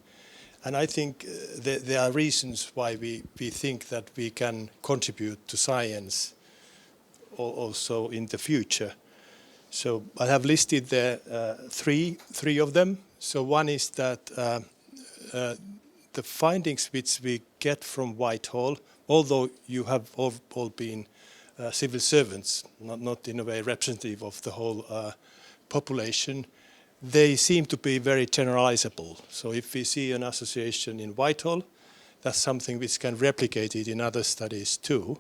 And I think there are reasons why we think that we can contribute to science also in the future. So I have listed there three of them. So one is that the findings which we get from Whitehall, although you have all been civil servants, not in a way representative of the whole population, they seem to be very generalizable. So if we see an association in Whitehall, that's something which can replicate it in other studies too.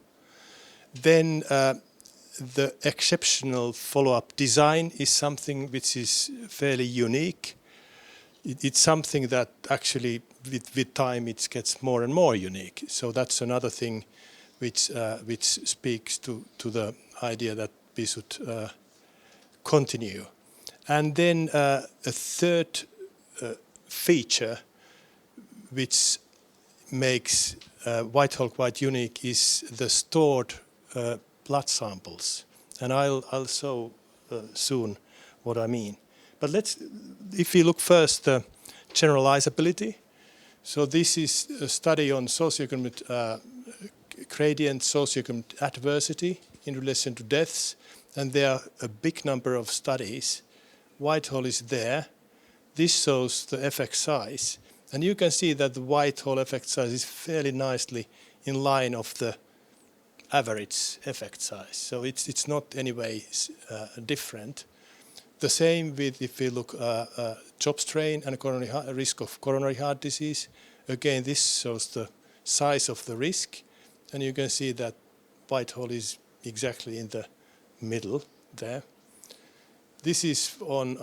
Then the exceptional follow-up design is something which is fairly unique. It's something that actually with time it gets more and more unique. So that's another thing which speaks to the idea that we should continue. And then a third feature which makes Whitehall quite unique is the stored blood samples. And I'll show soon what I mean. But if we look first at generalizability. So this is a study on socioeconomic gradient, socioeconomic adversity in relation to deaths. And there are a big number of studies. Whitehall is there. This shows the effect size. And you can see that the Whitehall effect size is fairly nicely in line of the average effect size. So it's not anyway different. The same with if we look job strain and risk of coronary heart disease. Again, this shows the size of the risk. And you can see that Whitehall is exactly in the middle there. This is on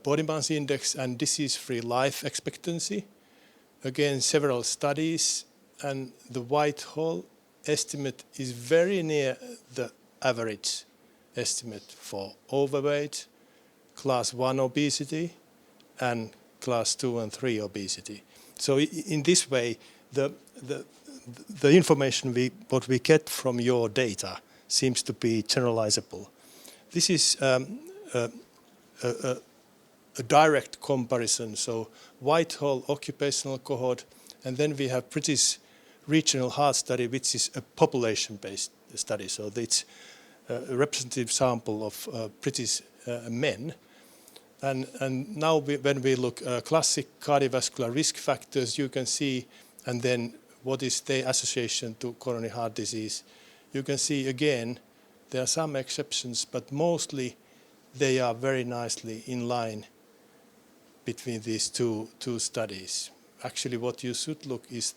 body mass index and disease-free life expectancy. Again, several studies, and the Whitehall estimate is very near the average estimate for overweight, class 1 obesity, and class 2 and 3 obesity. So in this way, the information what we get from your data seems to be generalizable. This is a direct comparison. So Whitehall occupational cohort, and then we have British regional heart study, which is a population-based study. So it's a representative sample of British men. And now when we look classic cardiovascular risk factors, you can see, and then what is their association to coronary heart disease. You can see again, there are some exceptions, but mostly they are very nicely in line between these two studies. Actually, what you should look is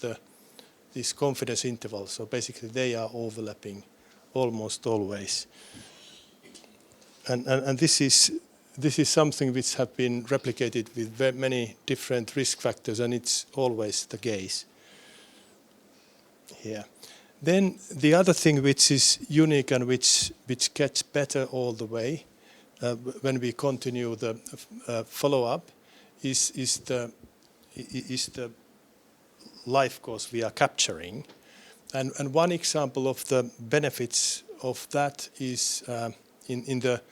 this confidence interval. So basically, they are overlapping almost always. And this is something which have been replicated with very many different risk factors, and it's always the case here. Then the other thing which is unique and which gets better all the way when we continue the follow-up is the life course we are capturing. And one example of the benefits of that is in the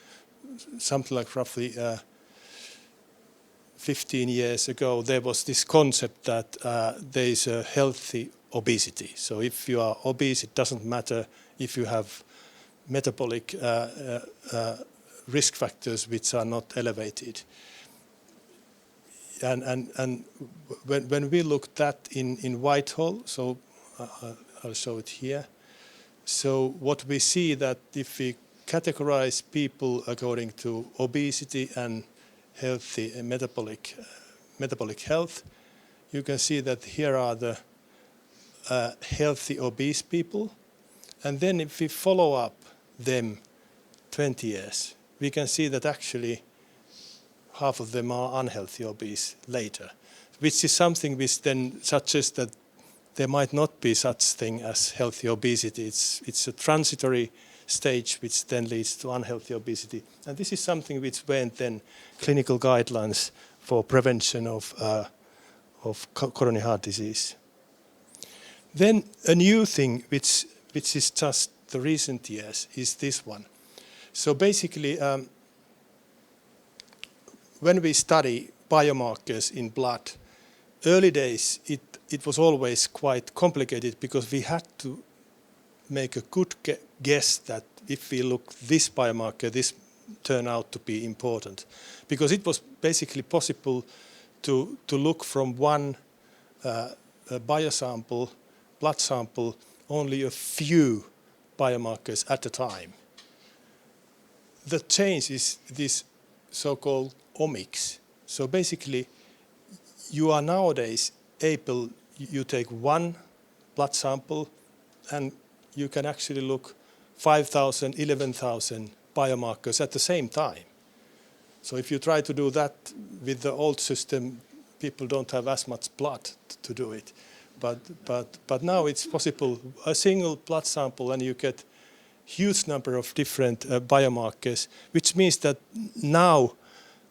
something like roughly 15 years ago, there was this concept that there is a healthy obesity. So if you are obese, it doesn't matter if you have metabolic risk factors which are not elevated. And when we looked at in Whitehall, so I'll show it here. So what we see that if we categorize people according to obesity and healthy metabolic health, you can see that here are the healthy obese people. And then if we follow up them 20 years, we can see that actually half of them are unhealthy obese later, which is something which then suggests that there might not be such thing as healthy obesity. It's a transitory stage which then leads to unhealthy obesity. And this is something which went then clinical guidelines for prevention of coronary heart disease. Then a new thing which is just the recent years is this one. So basically, when we study biomarkers in blood, early days it was always quite complicated because we had to make a good guess that if we look this biomarker, this turned out to be important. Because it was basically possible to look from one biosample, blood sample, only a few biomarkers at a time. The change is this so-called omics. So basically, you are nowadays able, you take one blood sample and you can actually look 5,000, 11,000 biomarkers at the same time. So if you try to do that with the old system, people don't have as much blood to do it. But now it's possible, a single blood sample and you get huge number of different biomarkers, which means that now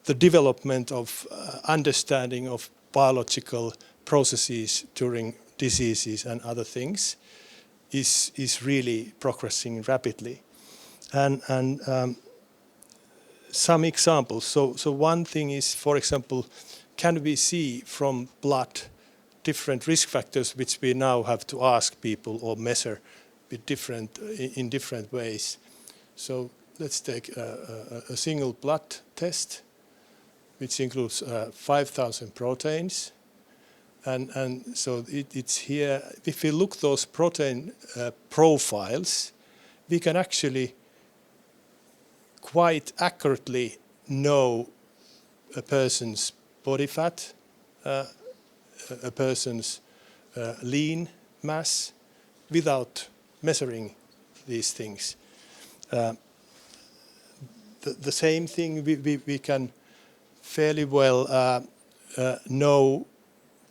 the development of understanding of biological processes during diseases and other things is really progressing rapidly. And some examples. So one thing is, for example, can we see from blood different risk factors which we now have to ask people or measure with in different ways? So let's take a single blood test, which includes 5,000 proteins. And so it's here. If we look those protein profiles, we can actually quite accurately know a person's body fat, a person's lean mass, without measuring these things. The same thing we can fairly well know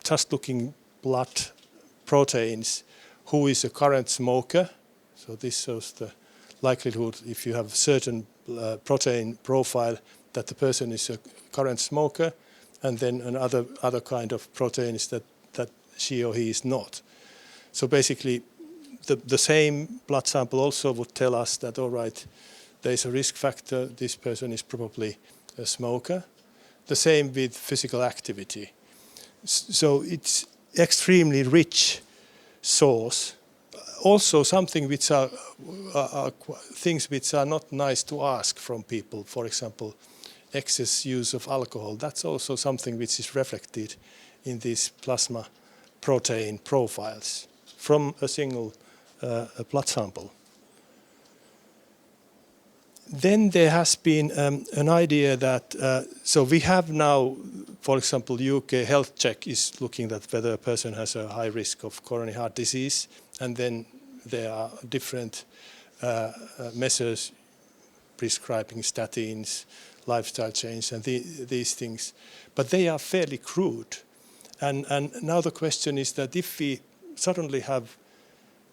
just looking blood proteins, who is a current smoker. So this shows the likelihood if you have a certain protein profile that the person is a current smoker, and then another kind of proteins that she or he is not. So basically the same blood sample also would tell us that, all right, there is a risk factor, this person is probably a smoker. The same with physical activity. So it's extremely rich source. Also something which are things which are not nice to ask from people. For example, excess use of alcohol. That's also something which is reflected in these plasma protein profiles from a single blood sample. Then there has been an idea that, so we have now, for example, UK Health Check is looking at whether a person has a high risk of coronary heart disease, and then there are different measures prescribing statins, lifestyle change, and these things. But they are fairly crude. And now the question is that if we suddenly have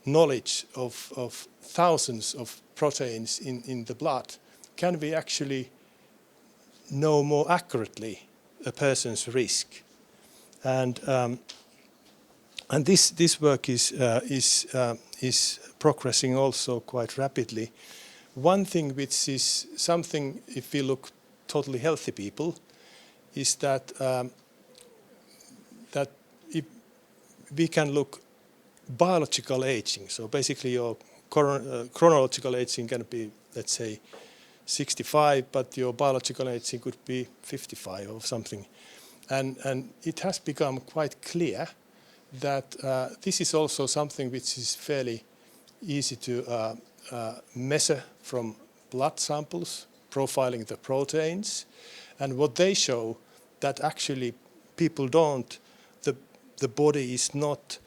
knowledge of thousands of proteins in the blood, can we actually know more accurately a person's risk? And this work is progressing also quite rapidly. One thing which is something, if we look totally healthy people, is that if we can look biological aging. So basically your chronological aging can be, let's say, 65, but your biological aging could be 55 or something. And it has become quite clear that this is also something which is fairly easy to measure from blood samples, profiling the proteins. And what they show that actually people don't, the body is not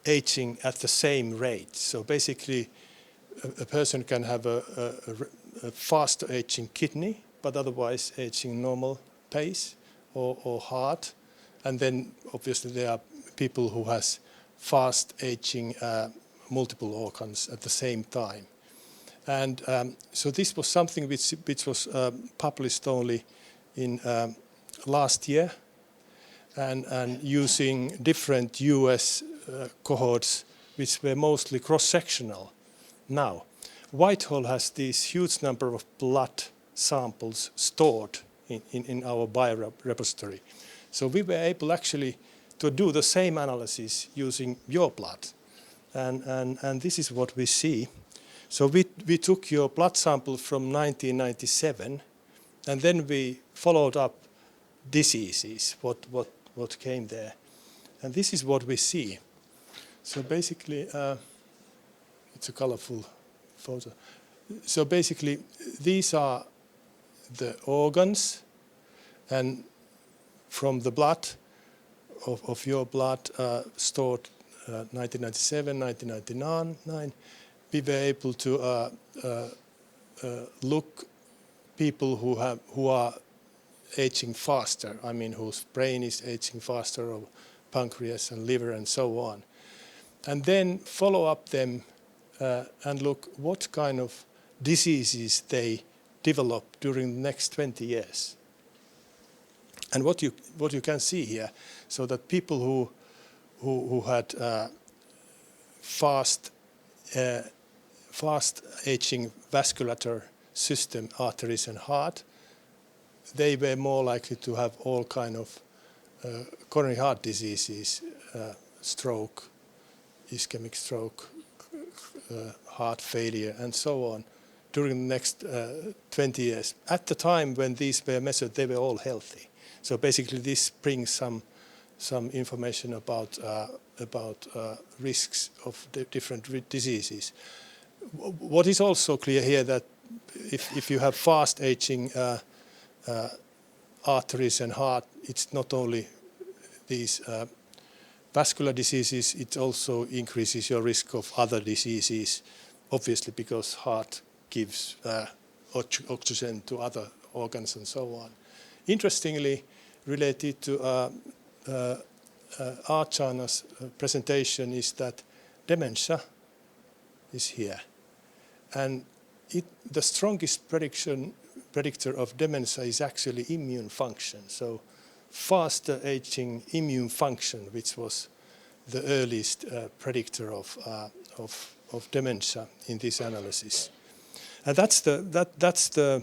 aging at the same rate. So basically a person can have a faster aging kidney, but otherwise aging normal pace or heart. And then obviously there are people who has fast aging multiple organs at the same time. And so this was something which was published only in last year, and using different US cohorts which were mostly cross-sectional. Now, Whitehall has this huge number of blood samples stored in our biorepository. So we were able actually to do the same analysis using your blood. And this is what we see. So we took your blood sample from 1997, and then we followed up diseases, what came there. And this is what we see. So basically, it's a colorful photo. So basically, these are the organs, and from the blood, of your blood stored 1997, 1999, we were able to look people who are aging faster. I mean, whose brain is aging faster, or pancreas and liver and so on, and then follow up them and look what kind of diseases they develop during the next 20 years. And what you can see here, so that people who had fast aging vascular system, arteries and heart, they were more likely to have all kind of coronary heart diseases, stroke, ischemic stroke, heart failure, and so on during the next 20 years. At the time when these were measured, they were all healthy. So basically, this brings some information about risks of the different diseases. What is also clear here that if you have fast aging arteries and heart, it's not only these vascular diseases, it also increases your risk of other diseases, obviously because heart gives oxygen to other organs and so on. Interestingly, related to Archana's presentation is that dementia is here. And the strongest predictor of dementia is actually immune function. So faster aging immune function, which was the earliest predictor of dementia in this analysis. And that's the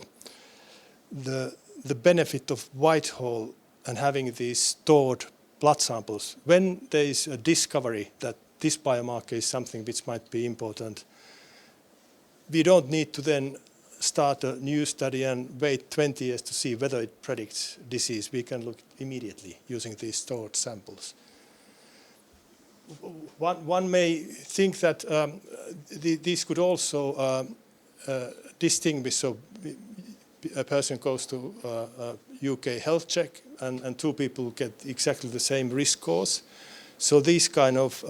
benefit of Whitehall and having these stored blood samples. When there is a discovery that this biomarker is something which might be important, we don't need to then start a new study and wait 20 years to see whether it predicts disease. We can look immediately using these stored samples. One may think that these could also distinguish. So a person goes to a UK health check, and two people get exactly the same risk scores. So these kind of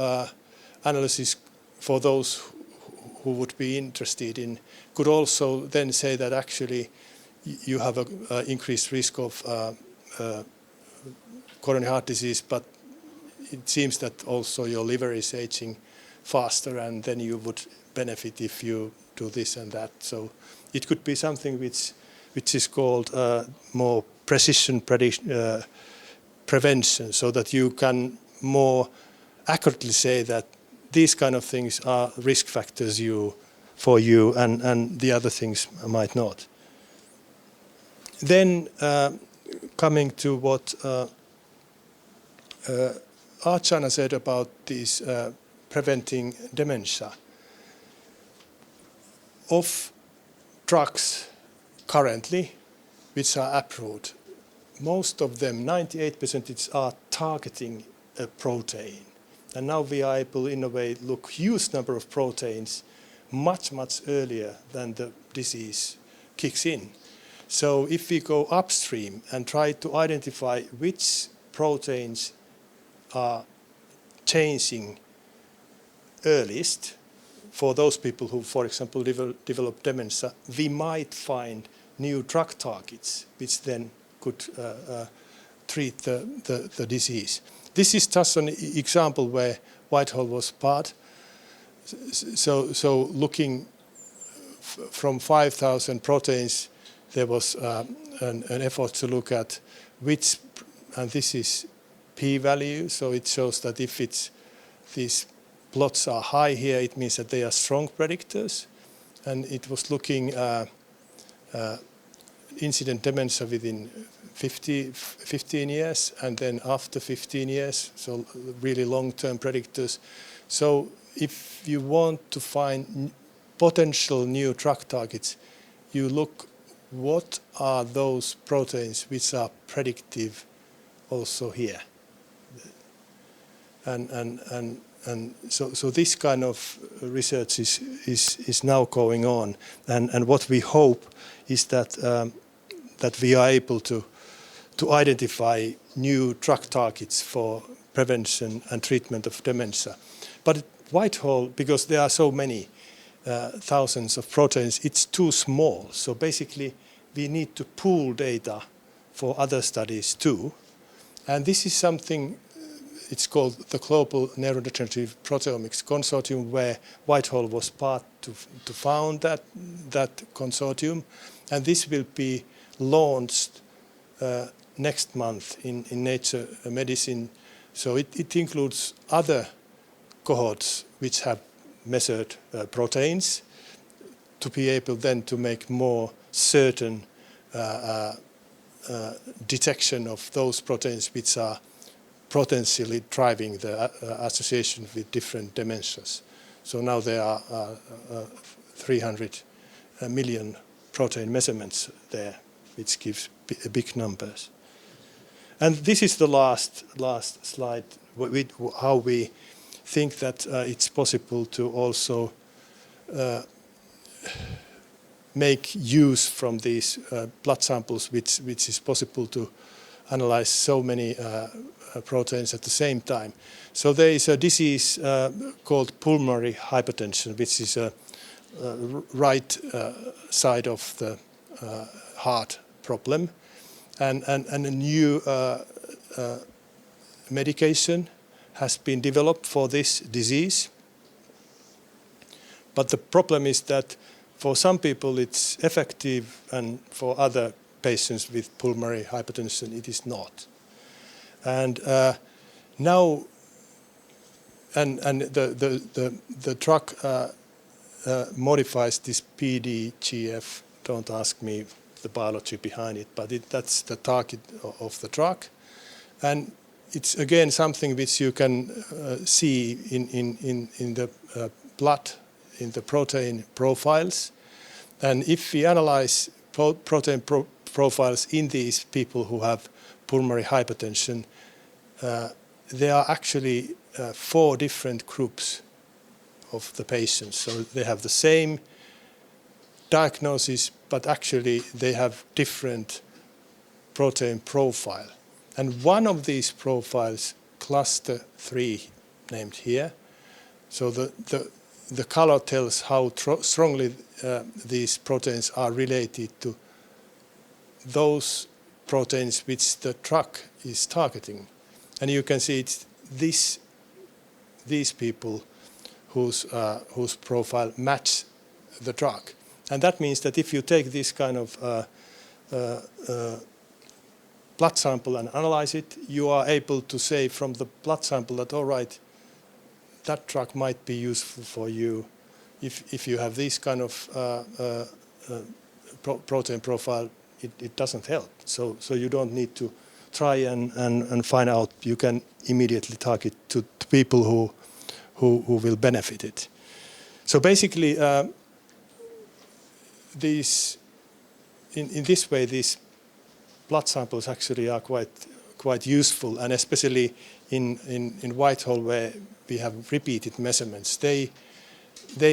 analysis for those who would be interested in could also then say that actually you have an increased risk of coronary heart disease, but it seems that also your liver is aging faster, and then you would benefit if you do this and that. So it could be something which is called more precision prevention, so that you can more accurately say that these kind of things are risk factors for you, and the other things might not. Then coming to what Archana said about these preventing dementia. of drugs currently which are approved, most of them, 98%, are targeting a protein. And now we are able, in a way, look huge number of proteins much, much earlier than the disease kicks in. So if we go upstream and try to identify which proteins are changing earliest for those people who, for example, develop dementia, we might find new drug targets which then could treat the disease. This is just an example where Whitehall was part. So looking from 5,000 proteins, there was an effort to look at which, and this is p-value, so it shows that if these plots are high here, it means that they are strong predictors. And it was looking incident dementia within 15 years, and then after 15 years, so really long-term predictors. So if you want to find potential new drug targets, you look what are those proteins which are predictive also here. And so this kind of research is now going on, and what we hope is that that we are able to identify new drug targets for prevention and treatment of dementia. But at Whitehall, because there are so many thousands of proteins, it's too small. So basically, we need to pool data for other studies too. And this is something, it's called the Global Neurodegenerative Proteomics Consortium, where Whitehall was part to found that consortium. And this will be launched next month in Nature Medicine. So it includes other cohorts which have measured proteins to be able then to make more certain detection of those proteins which are potentially driving the association with different dementias. So now there are 300 million protein measurements there, which gives big numbers. And this is the last slide, with how we think that it's possible to also make use from these blood samples, which is possible to analyze so many proteins at the same time. So there is a disease called pulmonary hypertension, which is a right side of the heart problem, and a new medication has been developed for this disease. But the problem is that for some people it's effective, and for other patients with pulmonary hypertension it is not. And now, and the drug modifies this PDGF. Don't ask me the biology behind it, but that's the target of the drug. And it's again something which you can see in the blood, in the protein profiles. And if we analyze protein profiles in these people who have pulmonary hypertension, there are actually 4 different groups of the patients. So they have the same diagnosis, but actually they have different protein profile. And one of these profiles, cluster 3, named here, so the color tells how strongly these proteins are related to those proteins which the drug is targeting. And you can see it's these people whose profile match the drug. And that means that if you take this kind of blood sample and analyze it, you are able to say from the blood sample that, all right, that drug might be useful for you if you have this kind of protein profile. It doesn't help. So you don't need to try and find out. You can immediately target to people who will benefit it. So basically, in this way, these blood samples actually are quite useful, and especially in Whitehall, where we have repeated measurements, they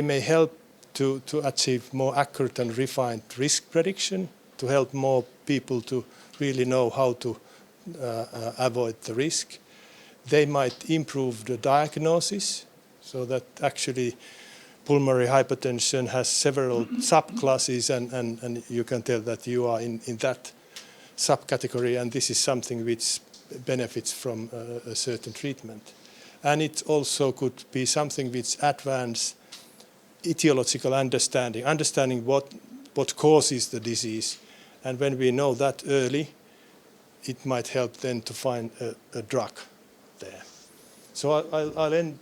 may help to achieve more accurate and refined risk prediction, to help more people to really know how to avoid the risk. They might improve the diagnosis, so that actually pulmonary hypertension has several subclasses, and you can tell that you are in that subcategory, and this is something which benefits from a certain treatment. And it also could be something which advances etiological understanding what causes the disease. And when we know that early, it might help then to find a drug there. So I'll end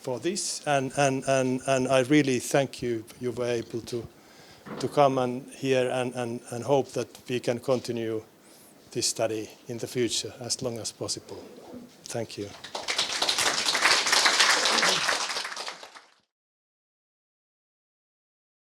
for this, and I really thank you. You were able to come and hear, and hope that we can continue this study in the future as long as possible. Thank you.